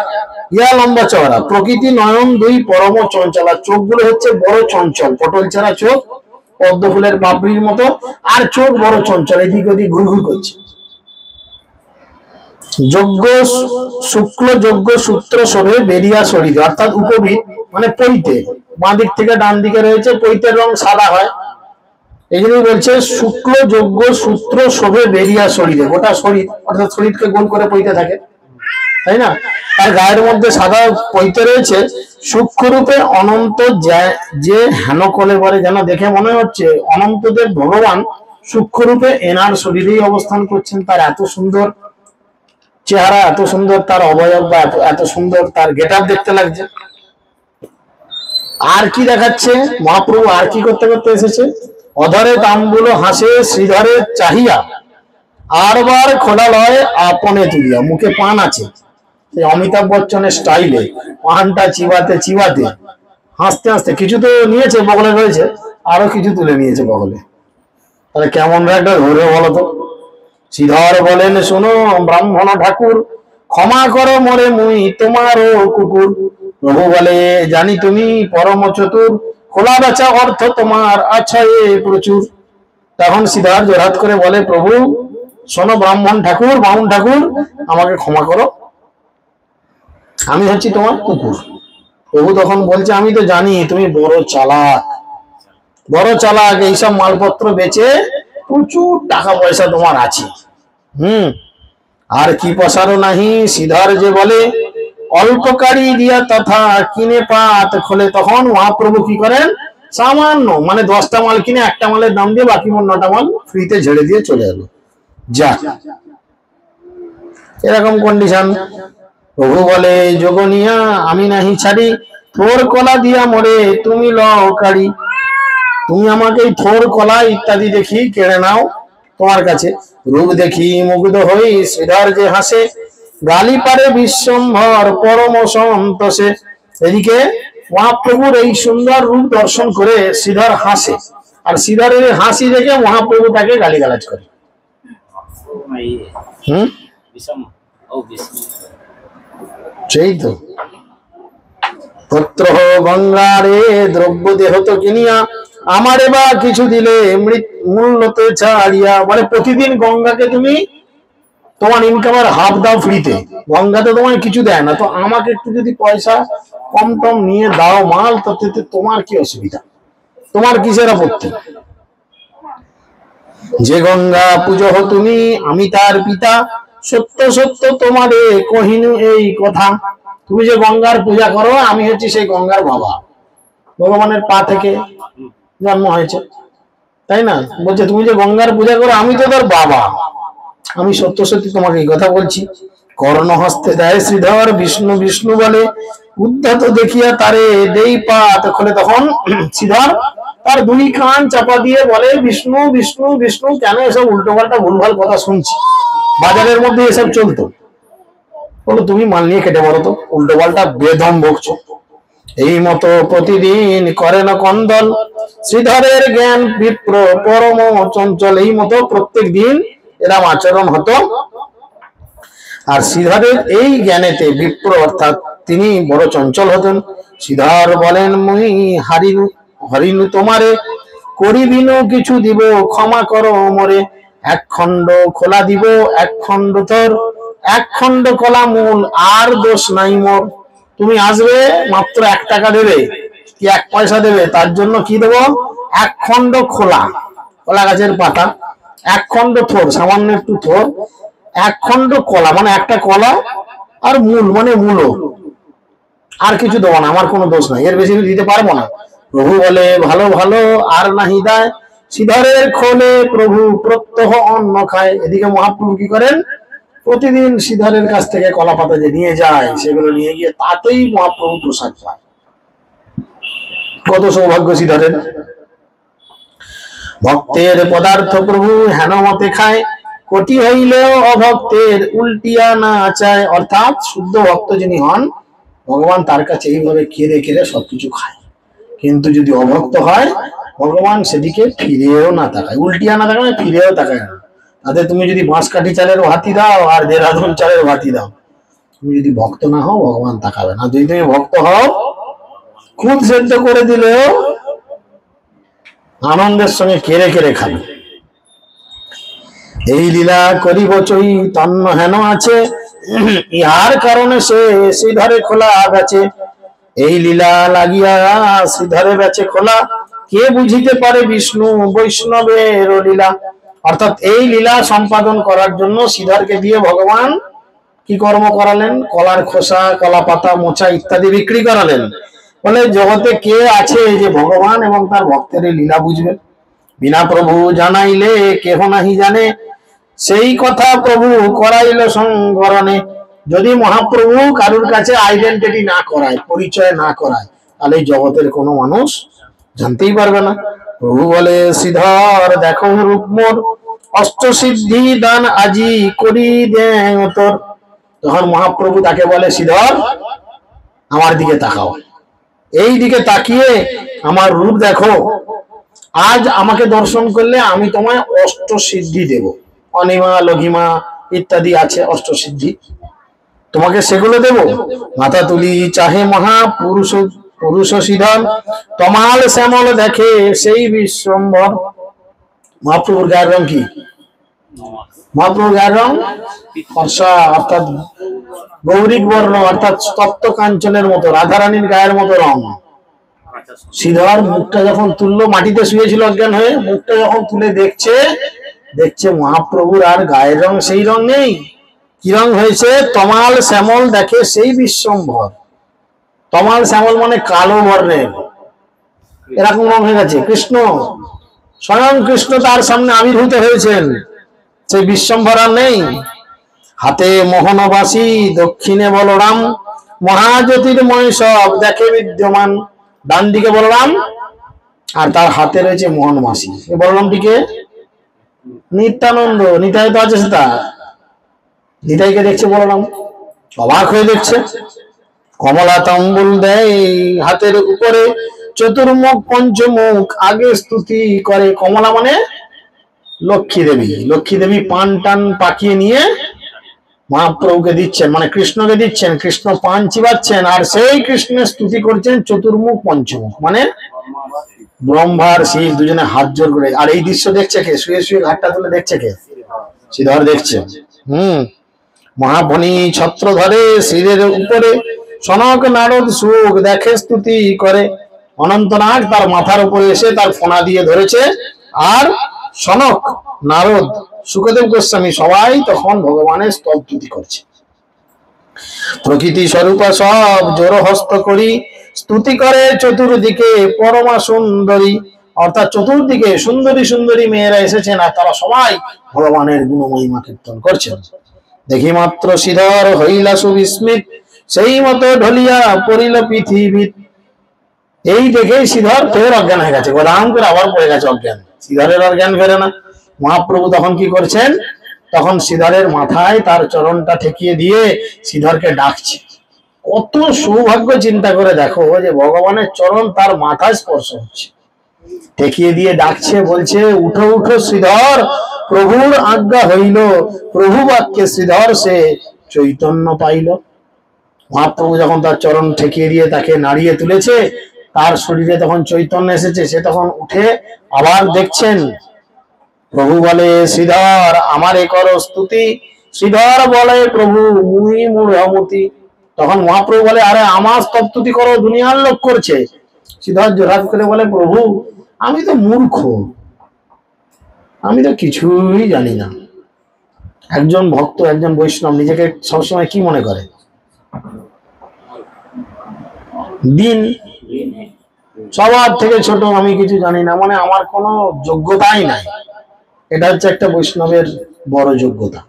Speaker 1: ইয়া লম্বা চওড়া, প্রকৃতি নয়ন দুই পরম চঞ্চলা, চোখগুলো হচ্ছে বড় চঞ্চল, পটল ছাড়া চোখ, পদ্ম ফুলের পাপড়ির মতো, আর চোখ বড় চঞ্চল, এদিক ওদিক ঘুরঘুর করছে। যজ্ঞ শুক্ল যজ্ঞ সূত্র শোভে বেরিয়া শরীরে, অর্থাৎ উপবিদ মানে পৈতে, বাঁ দিক থেকে ডান দিকে রয়েছে, পৈতের রং সাদা হয়, এই জন্যই বলছে শুক্ল যজ্ঞ সূত্র শোভে বেরিয়া শরীরে, গোটা শরীর, অর্থাৎ শরীরকে গোল করে পৈতে থাকে, তাই না। তার গায়ের মধ্যে সাদা পৈতে রয়েছে, সূক্ষ্ম রূপে অনন্ত যে হেন কলে বলে, যেন দেখে মনে হচ্ছে অনন্তদেব ভগবান সূক্ষ্ম রূপে এনার শরীরেই অবস্থান করছেন। তার এত সুন্দর চেহারা, এত সুন্দর তার অবয়ব, বা এত সুন্দর তার গেট আপ দেখতে লাগছে। আর কি দেখাচ্ছে মহাপ্রভু, আর কি করতে করতে এসেছে, অধরে তাম্বুল হাসে শ্রীধরে চাহিয়া, আরবার খোলা লয় আপনে তুলিয়া, মুখে পান আছে, অমিতাভ বচ্চনের স্টাইলে পানটা চিবাতে চিবাতে, হাসতে হাসতে, কিছু তো নিয়েছে বগলে রয়েছে, আরো কিছু তুলে নিয়েছে বগলে, তাহলে কেমন একটা ধরে বলো তো। শ্রীধর বলেন শোনো ব্রাহ্মণ ঠাকুর, ক্ষমা করো মরে মুই তোমারও কুকুর। প্রভু বলে জানি তুমি পরম চতুর, খোলা বেচা অর্থ তোমার আছে প্রচুর। তখন শ্রীধর জোরহাত করে বলে, প্রভু শোনো ব্রাহ্মণ ঠাকুর, বামুন ঠাকুর, আমাকে ক্ষমা করো, আমি হচ্ছি তোমার কুকুর। প্রভু তখন বলছে, আমি তো জানি তুমি বড় চালাক, বড় চালাক, এইসব মালপত্র বেচে প্রচুর টাকা পয়সা তোমার আছে, আর কি পসারও নাহি। শ্রীধর যে বলে অল্পকারী দিয়া তথা কিনে পাত খোলে। তখন মহাপ্রভু কি করেন, সামান্য মানে 10টা মাল কিনে একটা মালের দাম দিয়ে বাকি 9টা মাল ফ্রিতে ঝেড়ে দিয়ে চলে এলো, যা এরকম কন্ডিশন। প্রভু বলে যোগনিয়া আমি নাহি ছাড়ি, থোর কলা দিয়া মরে তুমি লও কাড়ি। তুমি আমাকে এই থোর কলা ইত্যাদি দেখি কেড়ে নাও তোমার কাছে। রূপ দেখি মুগ্ধ হই শ্রীধর যে হাসে, গালি পারে বিশ্বম্ভর পরম সন্তোষে। এদিকে মহাপ্রভুর এই সুন্দর রূপ দর্শন করে শ্রীধর হাসে, আর শ্রীধরের হাসি দেখে মহাপ্রভু তাকে গালিগালাজ করে। সেই তো পুত্র গঙ্গারে দ্রব্য দেহ তো কিনিয়া, আমারে বা কিছু দিলে মূল্যতে ছাড়িয়া। মানে প্রতিদিন গঙ্গাকে তুমি তোমার ইনকামের হাফ দাও ফ্রিতে, গঙ্গা তো তোমায় কিছু দেয় না, তো আমাকে একটু যদি পয়সা কম টম নিয়ে দাও মাল, তাতে তোমার কি অসুবিধা, তোমার কিসের আপত্তি। যে গঙ্গা পুজো হো তুমি আমি তার পিতা, সত্য সত্য তোমারে কহিনু এই কথা। তুমি যে গঙ্গার পূজা করো, আমি হচ্ছি সেই গঙ্গার বাবা, ভগবানের পা থেকে জন্ম হয়েছে, তাই না। বলছে তুমি যে গঙ্গার পূজা করো, আমি তো তোর বাবা, আমি সত্য সত্যি তোমাকে এই কথা বলছি। কর্ণ হস্তে দেয় শ্রীধর, বিষ্ণু বিষ্ণু বলে, উদ্ধত দেখিয়া তারে দেই পাত খোলে। তখন শ্রীধর তার দুই কান চাপা দিয়ে বলে, বিষ্ণু বিষ্ণু বিষ্ণু, কেন এসব উল্টো পাল্টা ভুলভাল কথা শুনছি? বাজারের মধ্যে এসব চলতো। বলো তুমি মাল নিয়ে কেটে বলো তো, উল্টো পাল্টা বেদম বকছো। এই মতো প্রতিদিন করে না কন্দল, শ্রীধরের জ্ঞান বিপ্র পরম চঞ্চল। এই মতো প্রত্যেক দিন এরম আচরণ হতো। আর শ্রীধরের এই জ্ঞানেতে বিপ্র অর্থাৎ তিনি বড় চঞ্চল হতেন। শ্রীধর বলেন, মুই হরিণু তোমারে, করিবিনু কিছু দিব, ক্ষমা করো মোরে। এক খণ্ড খোলা দিব, এক খণ্ড তোর, এক খণ্ড কলা মূল, আর দোষ নাই মোর। তুমি আসবে, মাত্র 1 টাকা দেবে কি 1 পয়সা দেবে, তার জন্য কি দেবো? 1 খণ্ড খোলা, কলা গাছের পাতা, 1 খণ্ড থোর, সামান্য একটু থোর, 1 খণ্ড কলা মানে একটা কলা, আর মূল মানে মূলো, আর কিছু দেবো না, আমার কোনো দোষ নাই, এর বেশি দিতে পারবো না। প্রভু বলে, ভালো ভালো, আর নাহি দায়। শ্রীধরের খোলে প্রভু প্রত্যহ অন্ন খায়। এদিকে মহাপ্রভু কি করেন? প্রতিদিন শ্রীধরের কাছ থেকে কলা পাতা যে নিয়ে যায়, সেগুলো নিয়ে গিয়ে তাতেই মহাপ্রভু প্রসাদ পায়। কত সৌভাগ্য শ্রীধরের! ভক্তের পদার্থ প্রভু হেন মতে খায়, কোটি হইলেও অভক্তের উল্টিয়া না চায়। অর্থাৎ শুদ্ধ ভক্ত যিনি হন, ভগবান তার কাছে এইভাবে কেড়ে কেড়ে সবকিছু খায়। কিন্তু যদি অভক্ত হয়, ভগবান সেদিকে ফিরেও না তাকায়, উল্টিয়া না তাকায়, ফিরেও তাকায় না। তাতে তুমি যদি বাঁশকাঠি চালের ভাতি দাও আর দেরাদুন চালের ভাতি দাও, তুমি যদি ভক্ত না হও, ভগবান তাকাবে না। যদি তুমি ভক্ত হও, খুব সেদ্ধ করে দিলেও আনন্দের সঙ্গে কেড়ে কেড়ে খাবে। এই লীলা করিব চৈতন্য হেন আছে, ইহার কারণে সে শ্রীধরে খোলা বেচে। এই লীলা লাগিয়া শ্রীধরে বেচে খোলা, কে বুঝিতে পারে বিষ্ণু বৈষ্ণবের লীলা। অর্থাৎ এই লীলা সম্পাদন করার জন্য শ্রীধরকে দিয়ে ভগবান কি কর্ম করালেন? কলার খোসা, কলা পাতা, মোচা ইত্যাদি বিক্রি করালেন। বলে, জগতে কে আছে যে ভগবান এবং তার ভক্তের লীলা বুঝবে? বিনা প্রভু জানাইলে কেহ নাহি জানে, সেই কথা প্রভু করাইল সংবরণে। যদি মহাপ্রভু কারুর কাছে আইডেন্টিটি না করায়, পরিচয় না করায়, তাহলে জগতের কোনো মানুষ জানতেই পারবে না। প্রভু বলে, শ্রীধর দেখো রূপ মোর, অষ্টসিদ্ধি দান আজি করি দেন তোর। তখন মহাপ্রভু তাকে বলে, শ্রীধর আমার দিকে তাকাও, এই দিকে তাকিয়ে আমার রূপ দেখো। আজ আমাকে দর্শন করলে আমি তোমায় অষ্টসিদ্ধি দেব। অনিমা, লঘিমা ইত্যাদি আছে অষ্টসিদ্ধি, তোমাকে সেগুলো দেব। মাথা তুলি চাহে মহা পুরুষ, পুরুষ সিধন, তমাল শ্যামল দেখে সেই বিশ্বম্বর। মহাপ্রভুর গায়ের রং কি? মহাপ্রভুর গায়ের রং ফর্সা, অর্থাৎ গৌরিক বর্ণ, অর্থাৎ তপ্ত কাঞ্চনের মতো, রাধারানীর গায়ের মতো রং। শ্রীধর মুখটা যখন তুললো, মাটিতে শুয়েছিল অজ্ঞান হয়ে, মুখটা যখন তুলে দেখছে, দেখছে মহাপ্রভুর আর গায়ের রং সেই রং নেই। কি রং হয়েছে? তমাল শ্যামল দেখে সেই বিশ্বম্ভর। তমাল শ্যামল মানে কালো বর্ণের, এরকম রং হয়ে গেছে। কৃষ্ণ, স্বয়ং কৃষ্ণ তার সামনে আবির্ভূত হয়েছেন, সেই বিশ্বম্ভর আর নেই। হাতে মোহনবাসী, দক্ষিণে বলরাম, মহাজ্যোতির্ময় সব দেখে বিদ্যমান। ডান দিকে বলরাম, আর তার হাতে রয়েছে মোহন মাসি। এই বলরামটিকে নিত্যানন্দ, নিতাই তো আছে, সেটা নিতাইকে দেখছে বলরাম, অবাক হয়ে দেখছে। কমলা তাম্বুল দেয় হাতের উপরে, চতুর্মুখ পঞ্চমুখ আগে স্তুতি করে। কমলা মানে লক্ষ্মী দেবী। লক্ষ্মী দেবী পান টান পাকিয়ে নিয়ে মহাপ্রভুকে দিচ্ছেন, মানে কৃষ্ণকে দিচ্ছেন। কৃষ্ণ পান চিবাচ্ছেন, আর সেই কৃষ্ণের স্তুতি করছেন চতুর্মুখ পঞ্চমুখ, মানে ব্রহ্মার শিব দুজনে হাত জোর করে। আর এই দৃশ্য দেখছে কে? শুয়ে শুয়ে ঘাটটা তুলে দেখছে কে? শ্রীধর দেখছে। মহাফণি ছত্র ধরে শিরের উপরে, সনক নারদ সুখ দেখে স্তুতি করে। অনন্তনাগ তার মাথার উপরে এসে তার ফোনা দিয়ে ধরেছে, আর সনক, নারদ, সুখদেব গোস্বামী সবাই তখন ভগবানের স্তবস্তুতি করছে। প্রকৃতি স্বরূপা সব জোর হস্ত করি, স্তুতি করে চতুর্দিকে পরমা সুন্দরী। অর্থাৎ চতুর্দিকে সুন্দরী সুন্দরী মেয়েরা এসেছেন, আর তারা সবাই ভগবানের গুণমহিমা কীর্তন করছেন। দেখি মাত্র শ্রীধর হইলা সুবিস্মিত, সেই মতো ঢলিয়া পড়িল পৃথিবীত। এই দেখে শ্রীধর ফের অজ্ঞান হয়ে গেছে, গোদাম করে আবার পড়ে গেছে অজ্ঞান। শ্রীধরের আর জ্ঞান ফেরে না। মহাপ্রভু তখন কি করছেন, তখন শ্রীধরের মাথায় তার চরণটা ঠেকিয়ে দিয়ে শ্রীধরকে ডাকছে। কত সৌভাগ্য চিন্তা করে দেখো যে ভগবানের চরণ তার মাথায় স্পর্শ হচ্ছে, ঠেকিয়ে দিয়ে ডাকছে, বলছে উঠো উঠো শ্রীধর, প্রভুর আজ্ঞা হইল, প্রভু বাক্যে শ্রীধর সে চৈতন্য পাইল। মহাপ্রভু যখন তার চরণ ঠেকিয়ে দিয়ে তাকে নাড়িয়ে তুলেছে, তার শরীরে তখন চৈতন্য এসেছে। সে তখন উঠে আবার দেখছেন, প্রভু বলে শ্রীধর আমারে কর স্তুতি, শ্রীধর বলে প্রভু মুই মূঢ়মতি। তখন মহাপ্রভু বলে আরে আমার স্তবস্তুতি করো, দুনিয়ার লোক করছে। শ্রীধর জোরাত করে বলে প্রভু আমি তো মূর্খ, আমি তো কিছুই জানি না। একজন ভক্ত, একজন বৈষ্ণব নিজেকে সবসময় কি মনে করে, দিন সবার থেকে ছোট, আমি কিছু জানি না, মানে আমার কোনো যোগ্যতাই নাই। এটা হচ্ছে একটা বৈষ্ণবের বড় যোগ্যতা।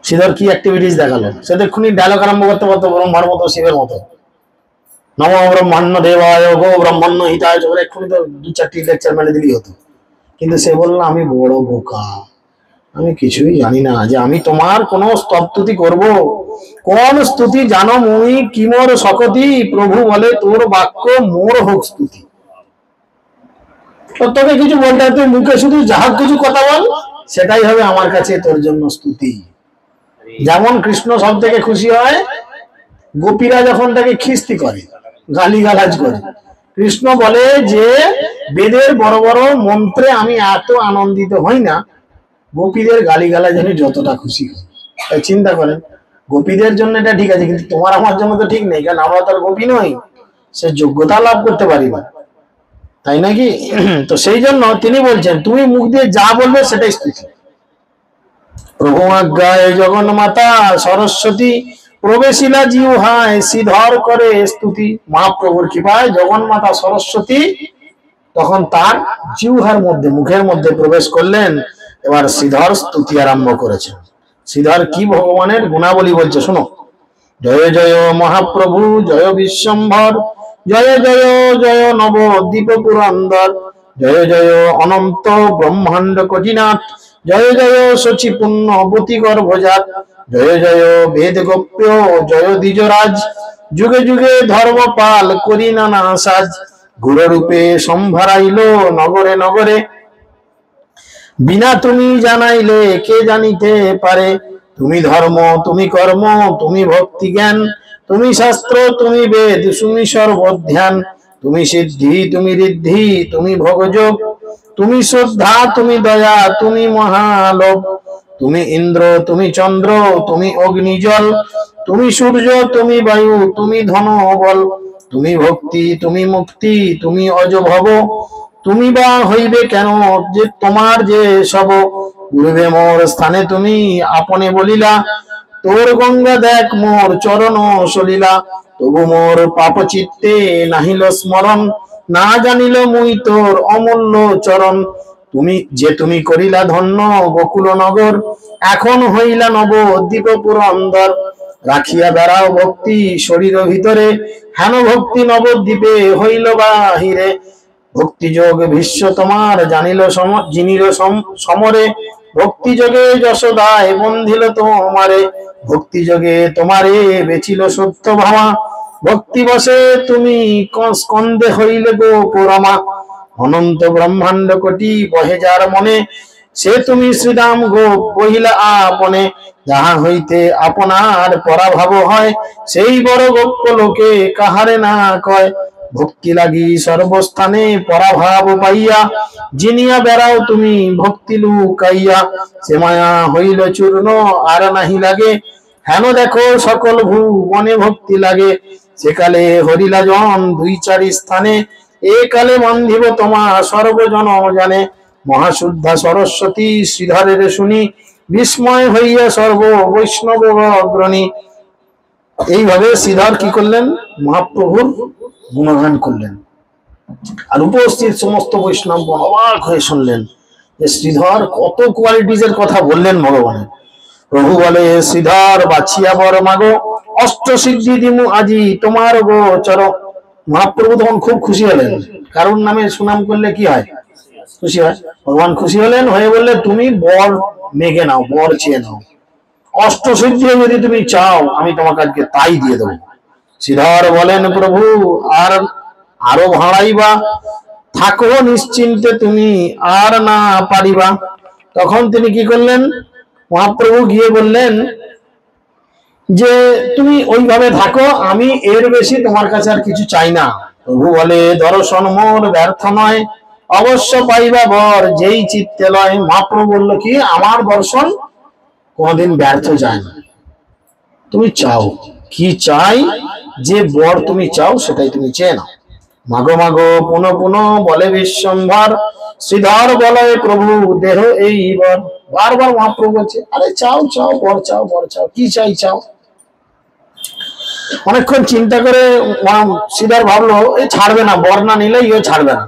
Speaker 1: শ্রীধর কি অ্যাক্টিভিটিস দেখালো, সে দেখুনি ডায়লগ আরম্ভ করতে পারতো ব্রহ্মার মতো, শিবের মতো, নম ব্রহ্মাণ্য দেবায় গো ব্রহ্মাণ্য হিতায়, এক্ষুনি তো 2-4টি লেকচার মেলে দিলেই হতো। কিন্তু সে বললো আমি বড় বোকা, আমি কিছুই জানি না, যে আমি তোমার কোন স্তবস্তুতি করব। কোন স্তুতি জানো মুই কি মোর সকতি, প্রভু বলে তোর বাক্য মোর হোক স্তুতি। তোকে কিছু বলতে হয়, তুই মুখে শুধু যাহা কিছু কথা বল, সেটাই হবে আমার কাছে তোর জন্য স্তুতি। যেমন কৃষ্ণ সব থেকে খুশি হয় গোপীরা যখন তাকে খিস্তি করে, গালিগালাজ করে। কৃষ্ণ বলে যে বেদের বড় বড় মন্ত্রে আমি এত আনন্দিত হই না, গোপীদের গালিগালাজ আমি যতটা খুশি হই। তাই চিন্তা করেন, গোপীদের জন্য এটা ঠিক আছে, কিন্তু তোমার আমার জন্য তো ঠিক নেই, কারণ আমরা তো আর গোপী নই, সে যোগ্যতা লাভ করতে পারি না, তাই নাকি? তো সেই জন্য তিনি বলছেন তুমি মুখ দিয়ে যা বলবে সেটাই স্তুতি। প্রভু আজ্ঞায় জগন্মাতা সরস্বতী, প্রবেশিলা জিহ্বায় শ্রীধর করে স্তুতি। মহাপ্রভুর কৃপায় জগন্মাতা সরস্বতী তখন তার জিহ্বার মধ্যে, মুখের মধ্যে প্রবেশ করলেন। এবার শ্রীধর স্তুতি আরম্ভ করেছেন। শ্রীধর কি ভগবানের গুণাবলী বলছে শোনো। জয় জয় মহাপ্রভু জয় বিশ্বম্ভর, জয় জয় জয় নবদ্বীপ পুরন্দর, জয় জয় অনন্ত ব্রহ্মাণ্ড কোটিনাথ, জয় জয় শচী পুণ্যবতী গর্ভজাত, জয় জয় বেদ গোপ্য জয় দ্বিজরাজ, যুগে যুগে ধর্মপাল করি নানা সাজ, গুরুরূপে সম্ভারাইল নগরে নগরে, বিনা তুমি জানাইলে কে জানিতে পারে, তুমি ধর্ম তুমি কর্ম তুমি ভক্তি জ্ঞান, তুমি শাস্ত্র তুমি বেদ তুমি সর্বধ্যান, তুমি সিদ্ধি তুমি ঋদ্ধি তুমি ভোগযোগ, তুমি শ্রদ্ধা তুমি দয়া তুমি মহালোভ, তুমি ইন্দ্র তুমি চন্দ্র তুমি অগ্নিজল, তুমি সূর্য তুমি বায়ু তুমি ধন বল, তুমি ভক্তি তুমি মুক্তি তুমি অজভব, তুমি বা হইবে কেন যে তোমার যে সব, গুরুবে মোর স্থানে তুমি আপনে বলিলা, তোর গঙ্গা দেখ মোর চরণ সলিলা, তবু মোর পাপ চিত্তে নাহিল স্মরণ, না জানিল মুই তোর অমূল্য চরণ, তুমি যে তুমি করিলা ধন্য গোকুল নগর, এখন হইলা নবদ্বীপ পুরন্দর, রাখিয়া বেড়াও ভক্তি শরীর ভিতরে, হেন ভক্তি নবদ্বীপে হইল বাহিরে, ভক্তি যোগ ভীষ্ম তোমার জানিল জিনিল সমরে, ভক্তি যোগে যশোদায় বন্ধিল তোমারে, ভক্তি যোগে তোমারে বেচিল সত্য ভামা, ভক্তি বসে তুমি স্কন্দে হইলে গো পুরমা, অনন্ত ব্রহ্মাণ্ড কোটি বহে যার মনে, সে তুমি শ্রীরাম গো বহিলা আপনে, যাহা হইতে আপনার পরাভাব হয়, সেই বড় গোপ্য লোকে কাহারে না কয়, ভক্তি লাগি সর্বস্থানে পরাভাব পাইয়া, জিনিয়া বেড়াও তুমি ভক্তি লুকাইয়া, সে মায়া হইল চূর্ণ আর নাহি লাগে, হেন দেখো সকল ভুবনে ভক্তি লাগে, সেকালে হরিলা জন 2-4 স্থানে, এ কালে বান্ধিব তোমা সর্বজন জানে, মহাশুদ্ধা সরস্বতী শ্রীধরের শুনি, বিস্ময় হইয়া সর্ব বৈষ্ণব অগ্রণী। এইভাবে শ্রীধর কি করলেন, মহাপ্রভুর গুণগান করলেন। আর উপস্থিত সমস্ত বৈষ্ণব অবাক হয়ে শুনলেন যে শ্রীধর কত কোয়ালিটিজের কথা বললেন ভগবানের। প্রভু বলে শ্রীধর বাছিয়া বর মাগো, অষ্ট সিদ্ধি দিমু আজি তোমার গোচর। মহাপ্রভু তখন খুব খুশি হলেন। কারুর নামে সুনাম করলে কি হয়? খুশি হয়। ভগবান খুশি হলেন, হয়ে বললে তুমি বর মেঘে নাও, বর চেয়ে নাও। অষ্টসিদ্ধি যদি তুমি চাও আমি তোমাকে আজকে তাই দিয়ে দেবো। শ্রীধর বলেন প্রভু আর আরো ভাড়াইবা, থাকো নিশ্চিন্তে তুমি আর না পারিবা। তখন তিনি কি করলেন? মহাপ্রভু গিয়ে বললেন যে তুমি ওইভাবে থাকো, আমি এর বেশি তোমার কাছে আর কিছু চাই না। প্রভু বলে দর্শন মোর ব্যর্থ নয়, অবশ্য পাইবা বর যেই চিত্তে লয়। মহাপ্রভু বললো কি আমার দর্শন কোনদিন ব্যর্থ যায় না। তুমি চাও কি চাই, যে বর তুমি চাও সেটাই তুমি চেয়ে নাও। মাগো মাগো পুনঃ পুনঃ বলে বিশ্বম্ভর, শ্রীধর বলে প্রভু দেহ এই বর। বারবার মহাপ্রভু বলছে আরে চাও চাও, বর চাও, বর চাও, কি চাই চাও। অনেকক্ষণ চিন্তা করে শ্রীধর ভাবলো এই ছাড়বে না, বর না নিলে ইও ছাড়বে না,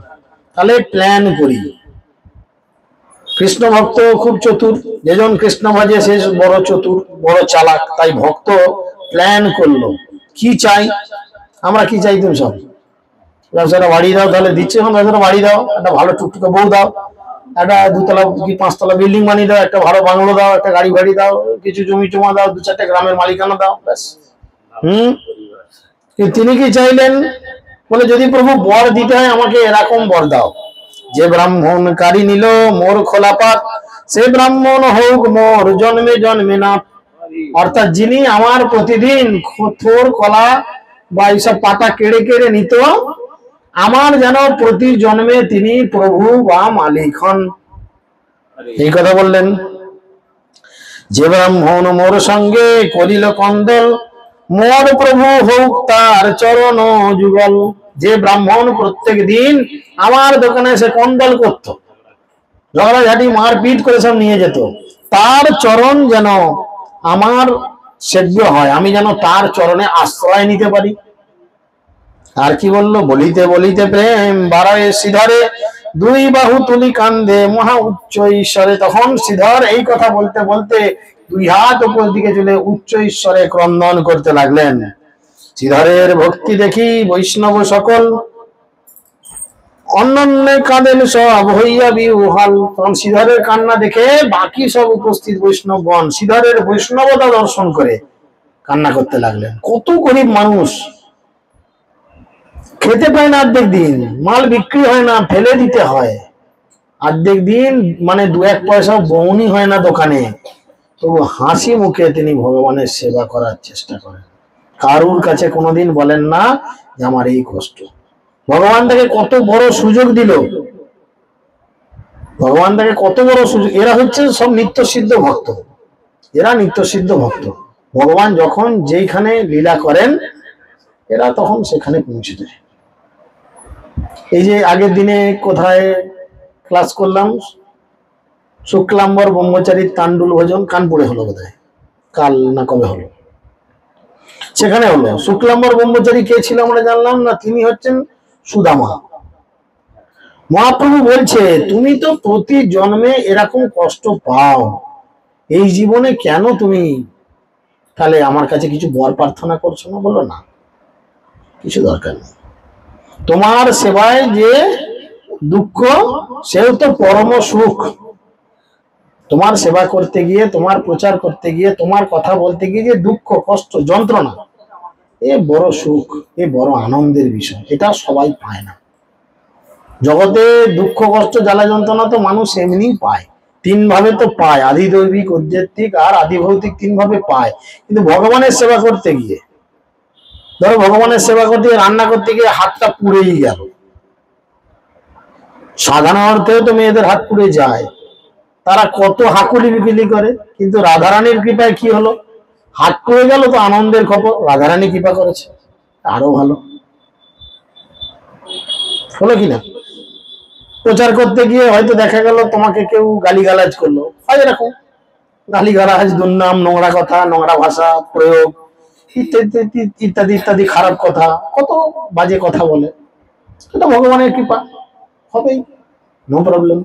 Speaker 1: তাহলে প্ল্যান করি। কৃষ্ণ ভক্ত খুব চতুর, যেজন কৃষ্ণ ভাজে সে বড় চতুর, বড় চালাক। তাই ভক্ত প্ল্যান করলো কি চাই। আমরা কি চাই? তুমি সব ব্যবসাটা বাড়ি দাও, তাহলে দিচ্ছে এখন ব্যবসাটা বাড়ি দাও, একটা ভালো টুকটুকে বউ দাও, একটা 2 তলা কি 5 তলা বিল্ডিং বানিয়ে দাও, একটা ভালো বাংলো দাও, একটা গাড়ি বাড়ি দাও, কিছু জমি জমা দাও, 2-4টে গ্রামের মালিকানা দাও, ব্যাস। তিনি কি চাইলেন? বলে যদি প্রভু বর দিতে হয় আমাকে এরকম বর দাও, যে ব্রাহ্মণ কারি নিল মোর খোলাপাত, সে ব্রাহ্মণ হোক মোর জন্মে জন্মে না। অর্থাৎ যিনি আমার প্রতিদিন থোর কলা বা এইসব পাতা কেড়ে কেড়ে নিত, আমার যেন প্রতি জন্মে তিনি প্রভু বা মালিক হন। এই কথা বললেন। যে ব্রাহ্মণ মোর সঙ্গে করিল কন্দল, মোর প্রভু হোক তার চরণ যুগল। যে ব্রাহ্মণ প্রত্যেক দিন আমার দোকানে এসে কন্দল করত, ঝগড়াঝাটি মারপিট করে সব নিয়ে যেত, তার চরণ যেন আমার সেব্য হয়, আমি যেন তার চরণে আশ্রয় নিতে পারি। আর কি বললো? বলিতে বলিতে প্রেম বাড়ায় শ্রীধরে, 2 বাহু তুলি কান্দে মহা উচ্চ ঈশ্বরে। তখন শ্রীধর এই কথা বলতে বলতে 2 হাত উপর দিকে তুলে উচ্চ ঈশ্বরে ক্রন্দন করতে লাগলেন। শ্রীধরের ভক্তি দেখি বৈষ্ণব সকল, অন্যন্যে কাঁদেন সব হইয়া বিহ্বল। তখন শ্রীধরের কান্না দেখে বাকি সব উপস্থিত বৈষ্ণবগণ শ্রীধরের বৈষ্ণবতা দর্শন করে কান্না করতে লাগলেন। কত গরিব মানুষ, খেতে পায় না, অর্ধেক দিন মাল বিক্রি হয় না, ফেলে দিতে হয়, অর্ধেক দিন মানে 2-1 পয়সা বউনি হয় না দোকানে, তবু হাসি মুখে তিনি ভগবানের সেবা করার চেষ্টা করেন। কারুর কাছে কোনোদিন বলেন না যে আমার এই কষ্ট। ভগবান তাকে কত বড় সুযোগ দিল, ভগবান তাকে কত বড় সুযোগ। এরা হচ্ছে সব নিত্য সিদ্ধ ভক্ত, এরা নিত্য সিদ্ধ ভক্ত। ভগবান যখন যেইখানে লীলা করেন এরা তখন সেখানে পৌঁছে যায়। এই যে আগের দিনে কোথায় ক্লাস করলাম, শুক্লাম্বর ব্রহ্মচারীর তাণ্ডুল ভোজন কানপুরে হলো বোধহয়, কাল না কবে হলো, সেখানে হলো। শুক্লাম্বর ব্রহ্মচারী কে ছিল আমরা জানলাম না, তিনি হচ্ছেন সুদামা। মহাপ্রভু বলছে তুমি তো প্রতি জন্মে এরকম কষ্ট পাও, এই জীবনে কেন তুমি তাহলে আমার কাছে কিছু বর প্রার্থনা করছো না? বলো না, কিছু দরকার নেই। তোমার সেবায় যে দুঃখ সেও তো পরম সুখ। তোমার সেবা করতে গিয়ে, তোমার প্রচার করতে গিয়ে, তোমার কথা বলতে গিয়ে যে দুঃখ কষ্ট যন্ত্রণা, এ বড় সুখ, এ বড় আনন্দের বিষয়। এটা সবাই পায় না। জগতে দুঃখ কষ্ট জ্বালা যন্ত্রণা তো মানুষ এমনি পায়, 3 ভাবে তো পায়, আদি দৈবিক, আধ্যাত্মিক আর আদি ভৌতিক, 3 ভাবে পায়। কিন্তু ভগবানের সেবা করতে গিয়ে, ধরো ভগবানের সেবা করতে গিয়ে রান্না করতে গিয়ে হাতটা পুড়েই গেল, সাধারণ অর্থেও তো মেয়েদের হাত পুড়ে যায়, তারা কত হাকুলি বিকুলি করে, কিন্তু রাধারানীর কৃপায় কি হলো? হাত পুড়ে গেল তো আনন্দের খবর, রাধারানী কৃপা করেছে, আরো ভালো হলো কিনা। প্রচার করতে গিয়ে হয়তো দেখা গেল তোমাকে কেউ গালিগালাজ করলো, হয় এরকম গালিগালাজ, দুর্নাম, নোংরা কথা, নোংরা ভাষা প্রয়োগ, ইত্যাদি ইত্যাদি ইত্যাদি খারাপ কথা, কত বাজে কথা বলে, এটা ভগবানের কৃপা হবেই, নো প্রবলেম।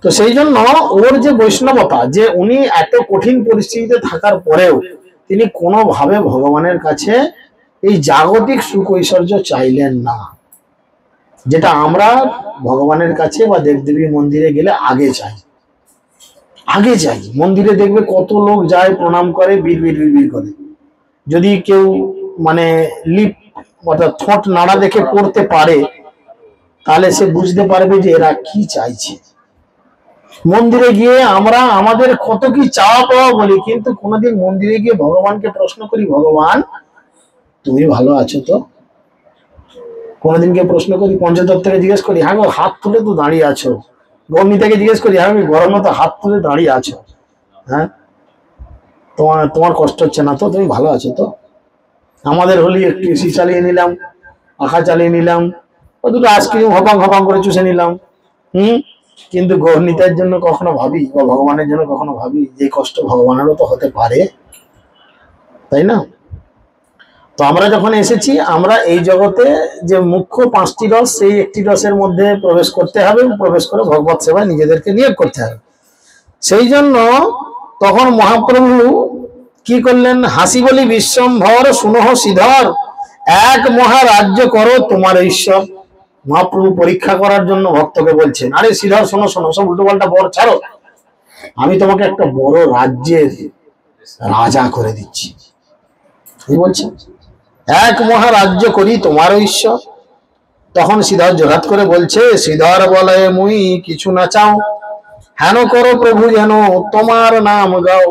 Speaker 1: তো সেই জন্য ওর যে বৈষ্ণবতা, যে উনি এত কঠিন পরিস্থিতিতে থাকার পরেও তিনি কোনোভাবে ভগবানের কাছে এই জাগতিক সুখ ঐশ্বর্য চাইলেন না, যেটা আমরা ভগবানের কাছে বা দেবদেবী মন্দিরে গেলে আগে চাই। মন্দিরে দেখবে কত লোক যায়, প্রণাম করে, বীর বীর বীর বীর করে। যদি কেউ মানে লিপ অর্থাৎ ঠোঁট নাড়া দেখে করতে পারে, তাহলে সে বুঝতে পারবে যে এরা কি চাইছে। মন্দিরে গিয়ে আমরা আমাদের কত কি চাওয়া পাওয়া বলি, কিন্তু কোনোদিন মন্দিরে গিয়ে ভগবানকে প্রশ্ন করি, ভগবান তুমি ভালো আছো তো? কোনোদিনকে প্রশ্ন করি, পঞ্চতত্ত্বকে জিজ্ঞেস করি, হ্যাঁ গো হাত তুলে তো দাঁড়িয়ে আছো। গৌমিতাকে জিজ্ঞেস করি, হ্যাঁ গরমে তো হাত তুলে দাঁড়িয়ে আছো, হ্যাঁ তোমার কষ্ট হচ্ছে না তো? তুমি ভালো আছো তো? আমাদের হলি একটু এসি চালিয়ে নিলাম, পাখা চালিয়ে নিলাম, ও দুটো আইসক্রিম হপাং হপাং করে চুষে নিলাম, কিন্তু গৌরনীতার জন্য কখনো ভাবি বা ভগবানের জন্য কখনো ভাবি যে কষ্ট ভগবানেরও তো হতে পারে, তাই না? তো আমরা যখন এসেছি, আমরা এই জগতে যে মুখ্য 5টি রস, সেই একটি রসের মধ্যে প্রবেশ করতে হবে, প্রবেশ করে ভগবত সেবায় নিজেদেরকে নিয়োগ করতে হবে। সেই জন্য তখন মহাপ্রভু কি করলেন? হাসি বলি বিশ্বম্ভর শুনহ শ্রীধর, এক মহারাজ্য করো তোমার ঈশ্বর। মহাপ্রভু পরীক্ষা করার জন্য ভক্তকে বলছেন, আরে শ্রীধর শোনো শোনো, সব উল্টো পাল্টা বর ছাড়ো, আমি তোমাকে একটা বড় রাজ্যের রাজা করে দিচ্ছি। কি বলছেন? এক মহারাজ্য করি তোমার ঈশ্বর। তখন শ্রীধর জোরাত করে বলছে, শ্রীধর বলে মুই কিছু না চাও, হেন করো প্রভু যেন তোমার নাম গাও।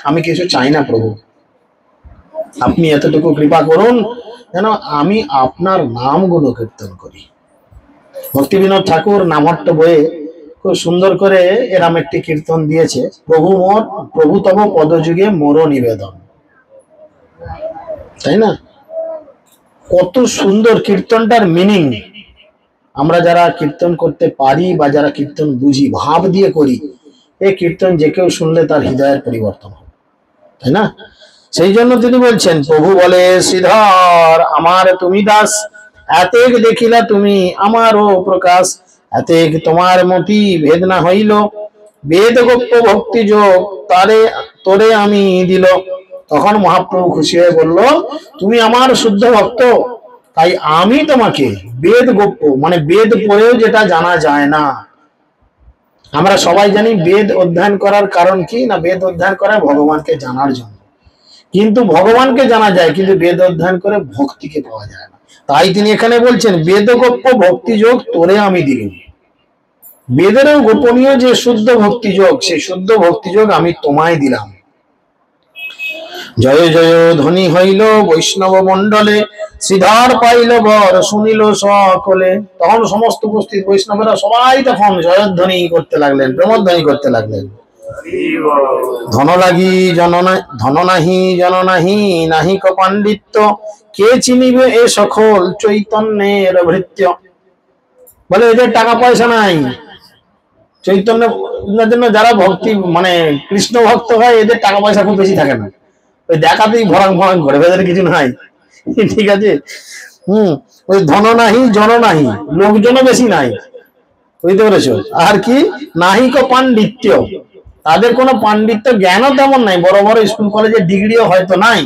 Speaker 1: আমি কিছু চাই না প্রভু, আপনি এতটুকু কৃপা করুন যেন আমি আপনার নামগুলো কীর্তন করি। ভক্তি বিনোদ ঠাকুর নামহট্ট বইয়ে খুব সুন্দর করে এরম একটি কীর্তন দিয়েছে, প্রভু তব পদযুগে মোর নিবেদন। তাই না? কত সুন্দর কীর্তনটার মিনিং। আমরা যারা কীর্তন করতে পারি বা যারা কীর্তন বুঝি, ভাব দিয়ে করি, এই কীর্তন যে কেউ শুনলে তার হৃদয়ের পরিবর্তন হবে, তাই না? সেই জন্য তিনি বলছেন, প্রভু বলে শ্রীধর আমার তুমি দাস, এতেক দেখিলা তুমি আমারও প্রকাশ, এতেক তোমার মতি ভেদ না হইল, বেদ গোপ্য ভক্তি যোগ তোরে আমি দিল। তখন মহাপ্রভু খুশি হয়ে বলল, তুমি আমার শুদ্ধ ভক্ত, তাই আমি তোমাকে বেদ গোপ্য, মানে বেদ পড়েও যেটা জানা যায় না। আমরা সবাই জানি বেদ অধ্যয়ন করার কারণ কি না, বেদ অধ্যয়ন করা ভগবানকে জানার জন্য। কিন্তু ভগবানকে জানা যায়, কিন্তু বেদ অধ্যয়ন করে ভক্তিকে পাওয়া যায় না। তাই তিনি এখানে বলছেন, বেদ গোপ্য ভক্তি যোগ তোরে আমি দিলাম। বেদেরও গোপনীয় যে শুদ্ধ ভক্তি যোগ, সেই শুদ্ধ ভক্তি যোগ আমি তোমায় দিলাম। জয় জয় ধ্বনি হইল বৈষ্ণব মন্ডলে, শ্রীধর পাইল বর শুনিল সকলে। তখন সমস্ত উপস্থিত বৈষ্ণবেরা সবাই তখন জয়ধ্বনি করতে লাগলেন, প্রেমধ্বনি করতে লাগলেন। ধন লাগি ধন নাহি জন নাহি, নাহি ক পাণ্ডিত্য, কে চিনিবে এ সকল চৈতন্যের ভৃত্য। বলে এদের টাকা পয়সা নাই, চৈতন্যের জন্য যারা ভক্তি মানে কৃষ্ণ ভক্ত হয়, এদের টাকা পয়সা খুব বেশি থাকে না, ওই দেখাতেই ভরাং ভরাং করে, এদের কিছু নাই, ঠিক আছে? ওই ধন নাহি জন নাহি, লোকজনও বেশি নাই, বুঝতে পেরেছো? আর কি নাহি ক পাণ্ডিত্য, তাদের কোনো পাণ্ডিত্য জ্ঞানও তেমন নাই, বড় বড় স্কুল কলেজের ডিগ্রিও হয়তো নাই।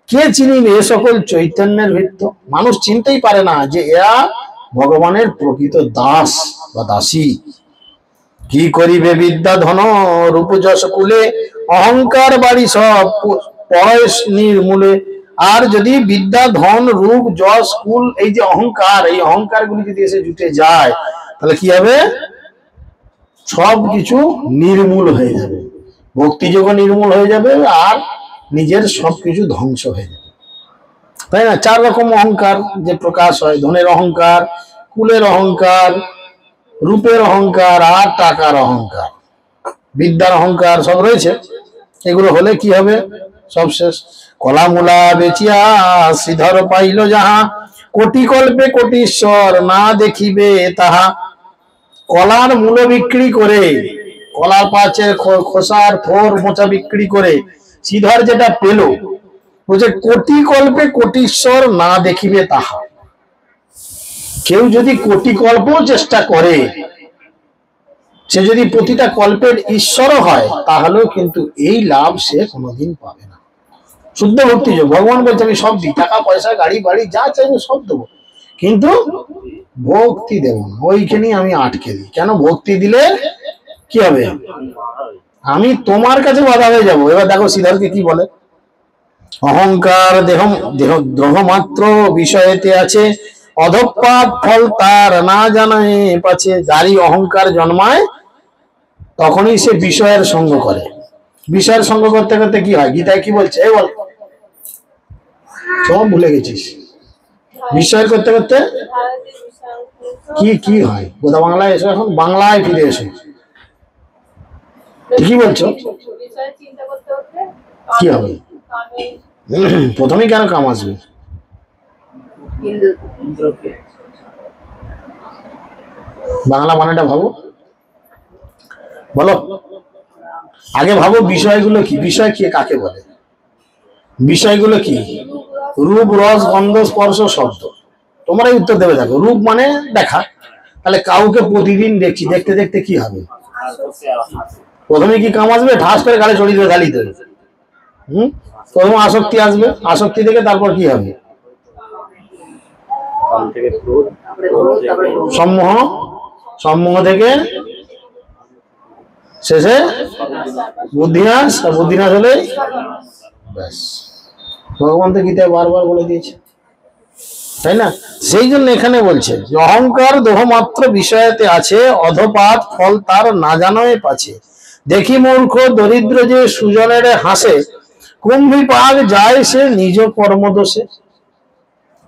Speaker 1: কে চিনিবে এ সকল চৈতন্যের ভৃত্য, মানুষ চিনতেই পারে না যে এরা ভগবানের প্রকৃত দাস বা দাসী। কি করিবে বিদ্যা ধন রূপ যশ কুলে, অহংকার বাড়ি সব পয়স নির্মূলে। আর যদি বিদ্যা ধন রূপ যশ কুল, এই যে অহংকার, এই অহংকার গুলি যদি এসে জুটে যায়, তাহলে কি হবে? সবকিছু নির্মূল হয়ে যাবে, ভক্তিযোগ নির্মূল হয়ে যাবে, আর নিজের সবকিছু ধ্বংস হয়ে যাবে, তাই না? 4 রকম অহংকার যে প্রকাশ হয়, ধনের অহংকার, কুলের অহংকার, রূপের অহংকার, আর টাকার অহংকার, বিদ্যার অহংকার, সব রয়েছে। এগুলো হলে কি হবে? সব শেষ। কলামূলা বেচিয়া শ্রীধর পাইল যাহা, কোটি কল্পে কোটিশ্বর না দেখিবে তাহা। কলার মূল বিক্রি করে, কলার পাচের খোসার থোর মোচা বিক্রি করে শ্রীধর যেটা পেল, বলছে কোটি কল্পে কোটিশ্বর না দেখিবে তাহা। কেউ যদি কোটি কল্প চেষ্টা করে, সে যদি প্রতিটা কল্পের ঈশ্বরও হয় তাহলেও কিন্তু এই লাভ সে কোনোদিন পাবে না। শুদ্ধ ভক্তি যোগ, ভগবান বলছে আমি সব দিই, টাকা পয়সা গাড়ি বাড়ি যা চাইবে সব দেবো, কিন্তু ভক্তি দেব না, ওইখানেই আমি আটকে দিই। কেন? ভক্তি দিলে কি হবে? আমি তোমার কাছে বাধা হয়ে যাবো। এবার দেখো শ্রীধরকে কি বলে, অহংকার দেহ দেহ দেহ মাত্র বিষয়েতে আছে, অধঃপাত ফল তার না জানায় পাছে। যারই অহংকার জন্মায় তখনই সে বিষয়ের সঙ্গ করে। বিষয়ের সঙ্গ করতে করতে কি হয়? গীতায় কি বলছে বল, সব ভুলে গেছিস। বিষয় করতে করতে কি কি হয়? গোদা বাংলায় এসো, এখন বাংলায় ফিরে এসো। কি বলছো? কি হবে? প্রথমেই কেন কাম আসবে? বাংলা মানেটা ভাবো, বলো আগে ভাবো বিষয়গুলো কি? বিষয় কি কাকে বলে? বিষয়গুলো কি? রূপ, রস, গন্ধ, স্পর্শ, শব্দ। তোমরাই উত্তর দেবে। দেখো, রূপ মানে দেখা, তাহলে কাউকে প্রতিদিন দেখছি, দেখতে দেখতে কি হবে? প্রথমে কি কাম আসবে? ঠাস করে গালে চড়িয়ে দেবে, গালি দেবে। প্রথম আসক্তি আসবে, আসক্তি থেকে তারপর কি হবে? সম্মোহ, সম্মোহ থেকে শেষে বুদ্ধিনাশ, বুদ্ধিনাশ হলে ব্যাস। ভগবান তো গীতায় বারবার বলে দিয়েছে, তাই না? সেই জন্য এখানে বলছে যে অহংকার দেহ মাত্র বিষয়তে আছে, অধপাত ফল তার না জানায় পাছে। দেখি মূর্খ দরিদ্র যে সুজনের হাসে, কুম্ভী পাক যায় সে নিজ কর্মদোষে।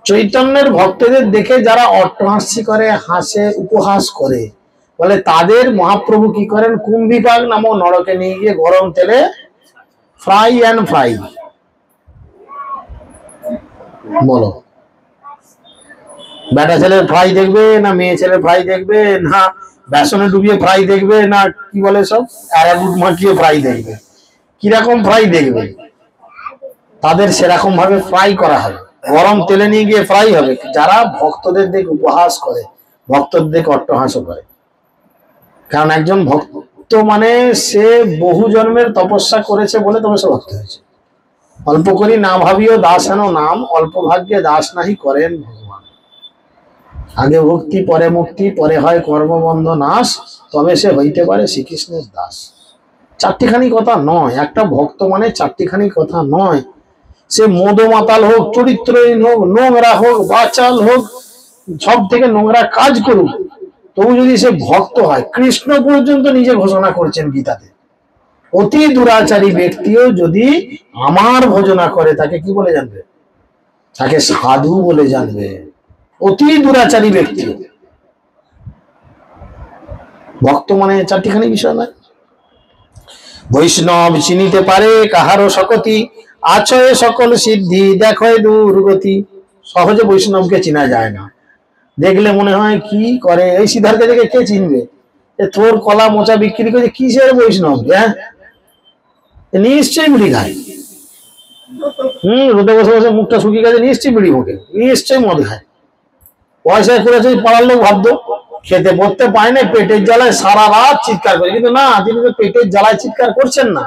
Speaker 1: চৈতন্যের ভক্তদের দেখে যারা অট্টহাস্য করে, হাসে, উপহাস করে, বলে তাদের মহাপ্রভু কি করেন? কুম্ভীপাক নামক নরকে নিয়ে গিয়ে গরম তেলে ফ্রাই অ্যান্ড ফ্রাই। বলো, বেটা ছেলের ফ্রাই দেখবে না মেয়ে ছেলের ফ্রাই দেখবে, না বেসনে ডুবিয়ে ফ্রাই দেখবে, না কি বলে সব অ্যারারুট মাখিয়ে ফ্রাই দেখবে? কিরকম ফ্রাই দেখবে? তাদের সেরকম ভাবে ফ্রাই করা হবে, গরম তেলে নিয়ে গিয়ে ফ্রাই হবে। যারা ভক্তদের দেখে উপহাস করে, ভক্তদের দেখে অট্টহাস্য করে। কারণ একজন ভক্ত মানে সে বহু জন্মের তপস্যা করেছে বলে তবে সে ভক্ত হয়েছে। অল্প করি না ভাবিও দাস হেন নাম, অল্প ভাগ্যে দাস নাহি করেন ভগবান। আগে ভক্তি পরে মুক্তি, পরে হয় কর্মবন্ধ নাশ, তবে সে হইতে পারে শ্রীকৃষ্ণের দাস। চারটিখানি কথা নয়, একটা ভক্ত মানে চারটিখানি কথা নয়। সে মদমাতাল হোক, চরিত্রহীন হোক, নোংরা হোক, বাচাল হোক, সব থেকে নোংরা কাজ করুক, তবু যদি সে ভক্ত হয়, কৃষ্ণ পর্যন্ত নিজে ঘোষণা করছেন গীতাতে, অতি দুরাচারী ব্যক্তিও যদি আমার ভজনা করে তাকে কি বলে জানবে? তাকে সাধু বলে জানবে। অতি দুরাচারী ব্যক্তি। ভক্ত মানে চারটিখানি বিষয় নয়। বৈষ্ণব চিনিতে পারে কাহারও শকতি, আছয় সকল সিদ্ধি দেখো দুর্গতি। সহজে বৈষ্ণবকে চেনা যায় না, দেখলে মনে হয় কি করে? এই সিদ্ধার্থকে দেখে কে চিনবে? তোর কলা মোচা বিক্রি করে কিসের বৈষ্ণব? হ্যাঁ, নিশ্চয়ই বিড়ি খায়। রোদে বসে বসে মুখটা শুকিয়ে গেছে, নিশ্চয়ই বিড়ি মুখে, নিশ্চয়ই মদ খায়। পয়সা করেছে পাড়ার লোক ভাবতো, খেতে পড়তে পায় না, পেটের জ্বালায় সারা রাত চিৎকার করে। কিন্তু না, তিনি তো পেটের জ্বালায় চিৎকার করছেন না।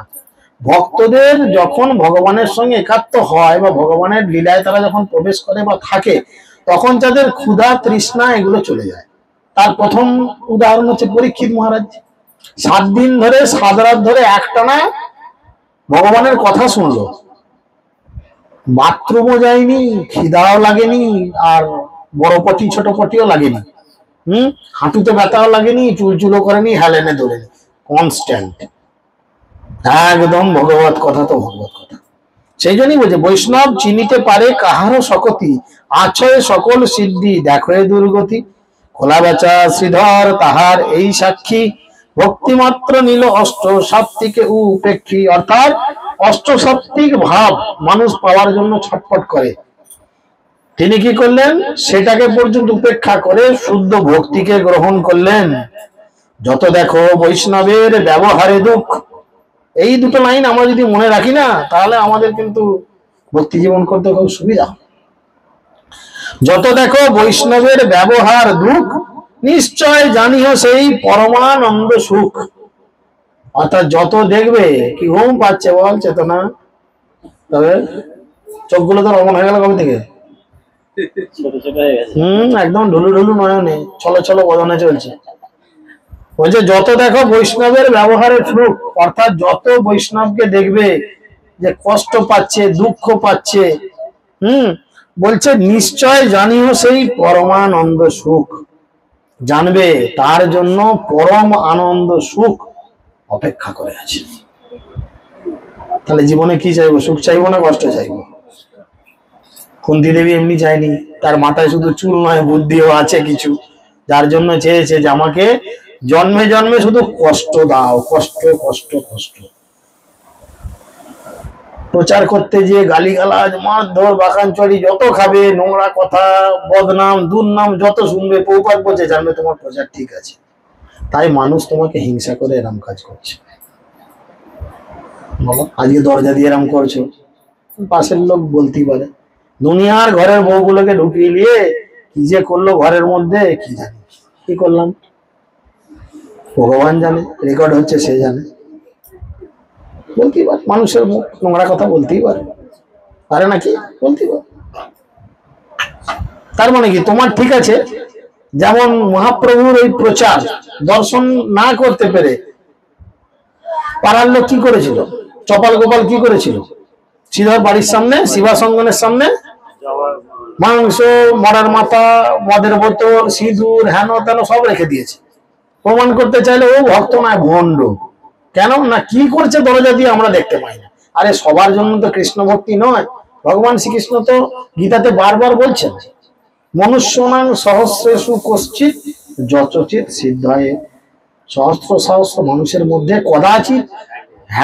Speaker 1: ভক্তদের যখন ভগবানের সঙ্গে একাত্ম হয় বা ভগবানের লীলায় তারা যখন প্রবেশ করে বা থাকে, তখন যাদের ক্ষুধা তৃষ্ণা এগুলো চলে যায়। তার প্রথম উদাহরণ হচ্ছে পরীক্ষিত মহারাজ। 7 দিন ধরে 7 রাত ধরে একটানা ভগবানের কথা শুনলো, বাথরুমও যায়নি, খিদাও লাগেনি, আর বড় পটি ছোট পটিও লাগেনি, হাঁটুতে ব্যথাও লাগেনি, চুলচুলো করেনি, হেলেনে ধরেনি, কনস্ট্যান্ট একদম ভগবত কথা তো ভগবত কথা। সেই জন্যই বলছে বৈষ্ণব চিনিতে পারে কাহারও শকতি, আছয় সকল সিদ্ধি দেখো দুর্গতি। খোলা বেচা শ্রীধর তাহার এই সাক্ষী, ভক্তিমাত্র নিল অষ্ট সাত্ত্বিকে উপেক্ষী। অর্থাৎ অষ্টসাত্ত্বিক ভাব মানুষ পাওয়ার জন্য ছটফট করে, তিনি কি করলেন? সেটাকে পর্যন্ত উপেক্ষা করে শুদ্ধ ভক্তিকে গ্রহণ করলেন। যত দেখো বৈষ্ণবের ব্যবহারে দুঃখ। এই দুটো লাইন আমরা যদি মনে রাখি না, তাহলে আমাদের কিন্তু ভক্তি জীবন করতে খুব সুবিধা। যত দেখো বৈষ্ণবের ব্যবহার দুঃখ, নিশ্চয় জানিও সেই পরমানন্দ সুখ। অর্থাৎ যত দেখবে কি ঘুম পাচ্ছে বল চেতনা, তবে চোখগুলো তো রমন হয়ে গেল কবে থেকে, একদম ঢুলু ঢুলু নয়নে ছলো ছলো বদনে চলছে। বলছে যত দেখো বৈষ্ণবের ব্যবহারের ফ্লুক, অর্থাৎ যত বৈষ্ণবকে দেখবে যে কষ্ট পাচ্ছে দুঃখ পাচ্ছে, বলছে নিশ্চয় জানিও সেই পরমানন্দ সুখ, জানবে তার জন্য পরম আনন্দ সুখ অপেক্ষা করে আছে। তাহলে জীবনে কি চাইবো, সুখ চাইবো না কষ্ট চাইবো? কুন্তী দেবী এমনি চায়নি, তার মাথায় শুধু চুল নয় বুদ্ধিও আছে কিছু, যার জন্য চেয়েছে যে আমাকে জন্মে জন্মে শুধু কষ্ট দাও, কষ্ট কষ্ট কষ্ট। প্রচার করতে গিয়ে গালিগালাজ মারধর বাখানচড়ি যত খাবে, নোংরা কথা বদনাম দুর্নাম যত শুনবে, প্রভুপাদ বলছে জানবে তোমার প্রচার ঠিক আছে, তাই মানুষ তোমাকে হিংসা করে এরম কাজ করছে। আজকে দরজা দিয়ে এরম করছো, পাশের লোক বলতেই পারে, দুনিয়ার ঘরের বউগুলোকে ঢুকিয়ে নিয়ে কি যে করলো ঘরের মধ্যে কি জানি, কি করলাম ভগবান জানে, রেকর্ড হচ্ছে সে জানে। বলতেই পারে, মানুষের মুখ নোংরা কথা বলতেই পারে, পারে নাকি বলতেই পারে। তার মানে কি তোমার ঠিক আছে, যেমন মহাপ্রভুর এই প্রচার দর্শন না করতে পেরে পাড়ার লোক কি করেছিল, চপাল গোপাল কি করেছিল, শ্রীধর বাড়ির সামনে শিবাসঙ্গনের সামনে মাংস, মরার মাথা, মদের বোতল, সিঁদুর, হেন তেন সব রেখে দিয়েছে। প্রমাণ করতে চাইলে ও ভক্ত নয় ভণ্ড। কেন না, কি করছে দরজা দিয়ে আমরা দেখতে পাই না। আরে সবার জন্য তো কৃষ্ণ ভক্তি নয়। ভগবান শ্রীকৃষ্ণ তো গীতাতে বারবার বলছেন, মনুষ্যনাং সহস্রেষু কশ্চিৎ যচোচিৎ সিদ্ধায়ে, সহস্র সহস্র মানুষের মধ্যে কদাচিৎ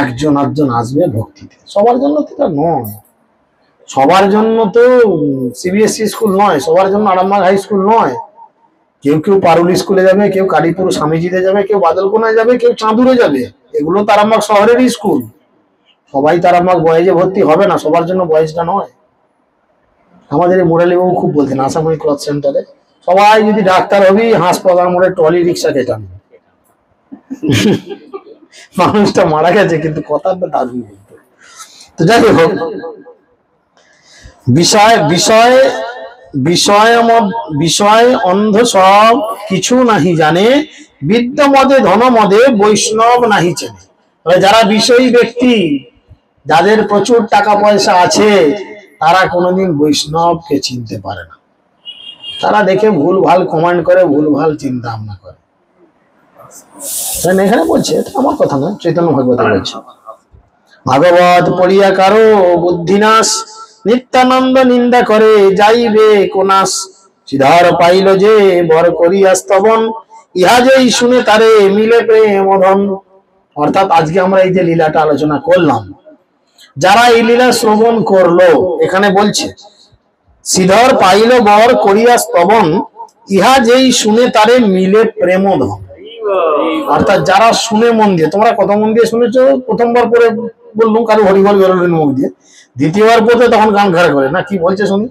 Speaker 1: একজন একজন আসবে ভক্তিতে। সবার জন্য তো তা নয়, সবার জন্য তো সিবিএসই স্কুল নয়, সবার জন্য আরামবাগ হাই স্কুল নয়। কেউ কেউ পারুল স্কুলে যাবে, কেউ কালীপুর স্বামীজিতে যাবে, কেউ বাদলকোনায় যাবে, কেউ চাঁদুরে যাবে। এগুলো তো আরামবাগ শহরেরই স্কুল। সবাই তো আরামবাগ বয়েজে ভর্তি হবে না, সবার জন্য বয়েজটা নয়। আমাদের এই মুরালি বাবু খুব বলতেন আসামী ক্লথ সেন্টারে, সবাই যদি ডাক্তার হবি হাসপাতাল মোড়ে ট্রলি রিক্সা কেটান। মানুষটা মারা গেছে কিন্তু কথাটা দারুণ বলতো। তো যাই হোক, বিষয় বিষয় বিষয় বিষয় অন্ধ সব কিছু নাহি জানে, বিদ্যা মদে ধন মদে বৈষ্ণব নাহি চেনে। যারা বিষয়ী ব্যক্তি, যাদের প্রচুর টাকা পয়সা আছে, তারা কোনোদিন বৈষ্ণবকে চিনতে পারে না। তারা দেখে ভুল ভাল কমান্ড করে, ভুল ভাল চিন্তা ভাবনা করে। এখানে বলছে, আমার কথা না, চৈতন্য ভাগবত বলছে, ভাগবত পড়িয়া কারো বুদ্ধিনাশ, নিত্যানন্দ নিন্দা করে যাইবে কোনাস। শ্রীধর পাইল যে বর করিয়া স্তবন, ইহা যেই শুনে তারে মিলে প্রেম ধন। অর্থাৎ আজকে আমরা এই যে লীলাটা আলোচনা করলাম, যারা এই লীলা শ্রবণ করলো, এখানে বলছে শ্রীধর পাইল বর করিয়া স্তবন, ইহা যেই শুনে তারে মিলে প্রেম ধন। অর্থাৎ যারা শুনে মন দিয়ে, তোমরা কত মন দিয়ে শুনেছো, প্রথমবার পরে বললুম কারো হরিবল বেরোলেন মুখ দিয়ে, দ্বিতীয়বার পড়তে তখন গান ঘাড় করে না, কি বলছে শুনি।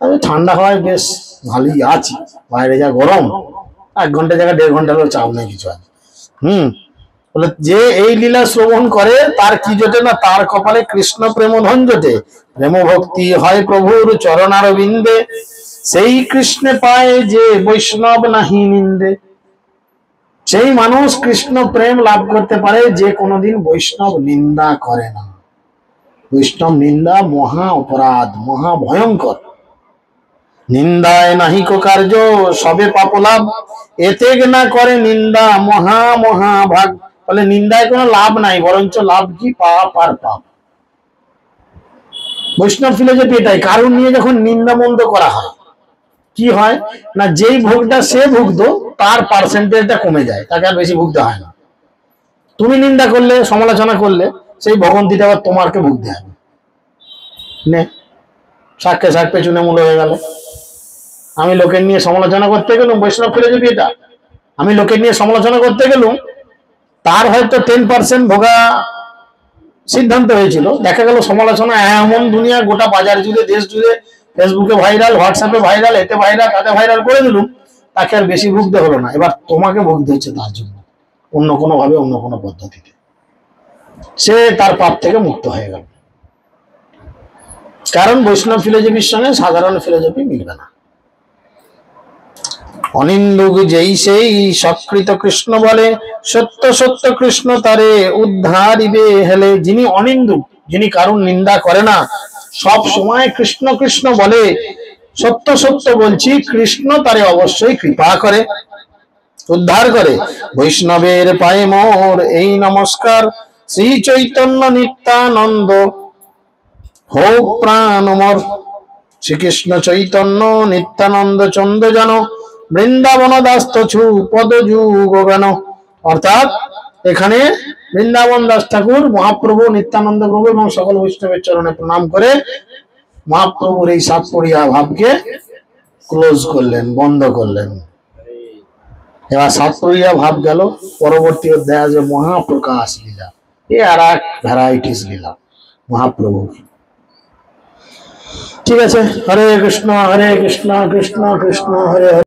Speaker 1: আমি ঠান্ডা হওয়ায় বেশ ভালোই আছি, বাইরে যা গরম, 1 ঘন্টা জায়গায় 1.5 ঘন্টা হলো চাপ নেই কিছু আছে। বলে যে এই লীলা শ্রবণ করে তার কি জোটে না, তার কপালে কৃষ্ণ প্রেম ধন জোটে। প্রেম ভক্তি হয় প্রভুর চরণার বিন্দে, সেই কৃষ্ণে পায় যে বৈষ্ণব নাহি নিন্দে। সেই মানুষ কৃষ্ণ প্রেম লাভ করতে পারে যে কোনোদিন বৈষ্ণব নিন্দা করে না। বৈষ্ণব নিন্দা মহা অপরাধ, মহা ভয়ঙ্কর। নিন্দায় নাহিক কার্য সবে পাপ লাভ, এতে না করে নিন্দা মহা মহা ভাগ। বলে নিন্দায় কোনো লাভ নাই, বরঞ্চ লাভ কি, পাপ আর পাপ। বৈষ্ণব ফিলোসফি এটাই, কারণ নিয়ে যখন নিন্দা মন্দ করা হয়, কি হয় না, যেই ভোগটা সে ভুগতো তার পার্সেন্টেজটা কমে যায়, তাকে আর বেশি ভুগতে হয় না। তুমি নিন্দা করলে, সমালোচনা করলে, সেই ভগবন্তীটা আবার তোমাকে ভুগতে হবে। নে সাক্ষে সাক পেছনে মূল হয়ে গেল। আমি লোকের নিয়ে সমালোচনা করতে গেলাম, বৈষ্ণব ফিলোসফি এটা, আমি লোকের নিয়ে সমালোচনা করতে গেলাম, তার হয়তো 10% ভোগা সিদ্ধান্ত হয়েছিল, দেখা গেল সমালোচনা এমন দুনিয়া গোটা বাজার জুড়ে, দেশ জুড়ে, ফেসবুকে ভাইরাল, হোয়াটসঅ্যাপে ভাইরাল, এতে ভাইরাল, তাতে ভাইরাল করে দিলুম, তাকে আর বেশি ভুগতে হলো না, এবার তোমাকে ভুগতে হচ্ছে তার জন্য অন্য কোনো ভাবে, অন্য কোনো পদ্ধতিতে। সে তার পাপ থেকে মুক্ত হয়ে গেল। কারণ বৈষ্ণব ফিলোজফির সঙ্গে সাধারণ ফিলোজফি মিলবে না। অনিন্দুক যেই সেই সকৃত কৃষ্ণ বলে, সত্য সত্য কৃষ্ণ তারে উদ্ধারিবে হেলে। যিনি অনিন্দুক, যিনি কারণ নিন্দা করে না, সব সময় কৃষ্ণ কৃষ্ণ বলে, সত্য সত্য বলছি, কৃষ্ণ তারে অবশ্যই কৃপা করে, উদ্ধার করে। বৈষ্ণবের পায়ে মোর এই নমস্কার, শ্রী চৈতন্য নিত্যানন্দ হোক প্রাণ মোর। শ্রীকৃষ্ণ চৈতন্য নিত্যানন্দ চন্দ্র যেন, বৃন্দাবন দাস্ত ছু পদ যুগ গান। অর্থাৎ এখানে বৃন্দাবন দাস ঠাকুর মহাপ্রভু নিত্যানন্দ প্রভু এবং সকল বৈষ্ণবের চরণে প্রণাম করে মহাপ্রভুর এই সাতপড়িয়া ভাবকে ক্লোজ করলেন, বন্ধ করলেন। এবার সাতপড়িয়া ভাব গেল। পরবর্তী অধ্যায় আছে মহাপ্রকাশ লীলা, এ আর এক ভ্যারাইটিস লীলা মহাপ্রভুর। ঠিক আছে, হরে কৃষ্ণ কৃষ্ণ কৃষ্ণ হরে হরে।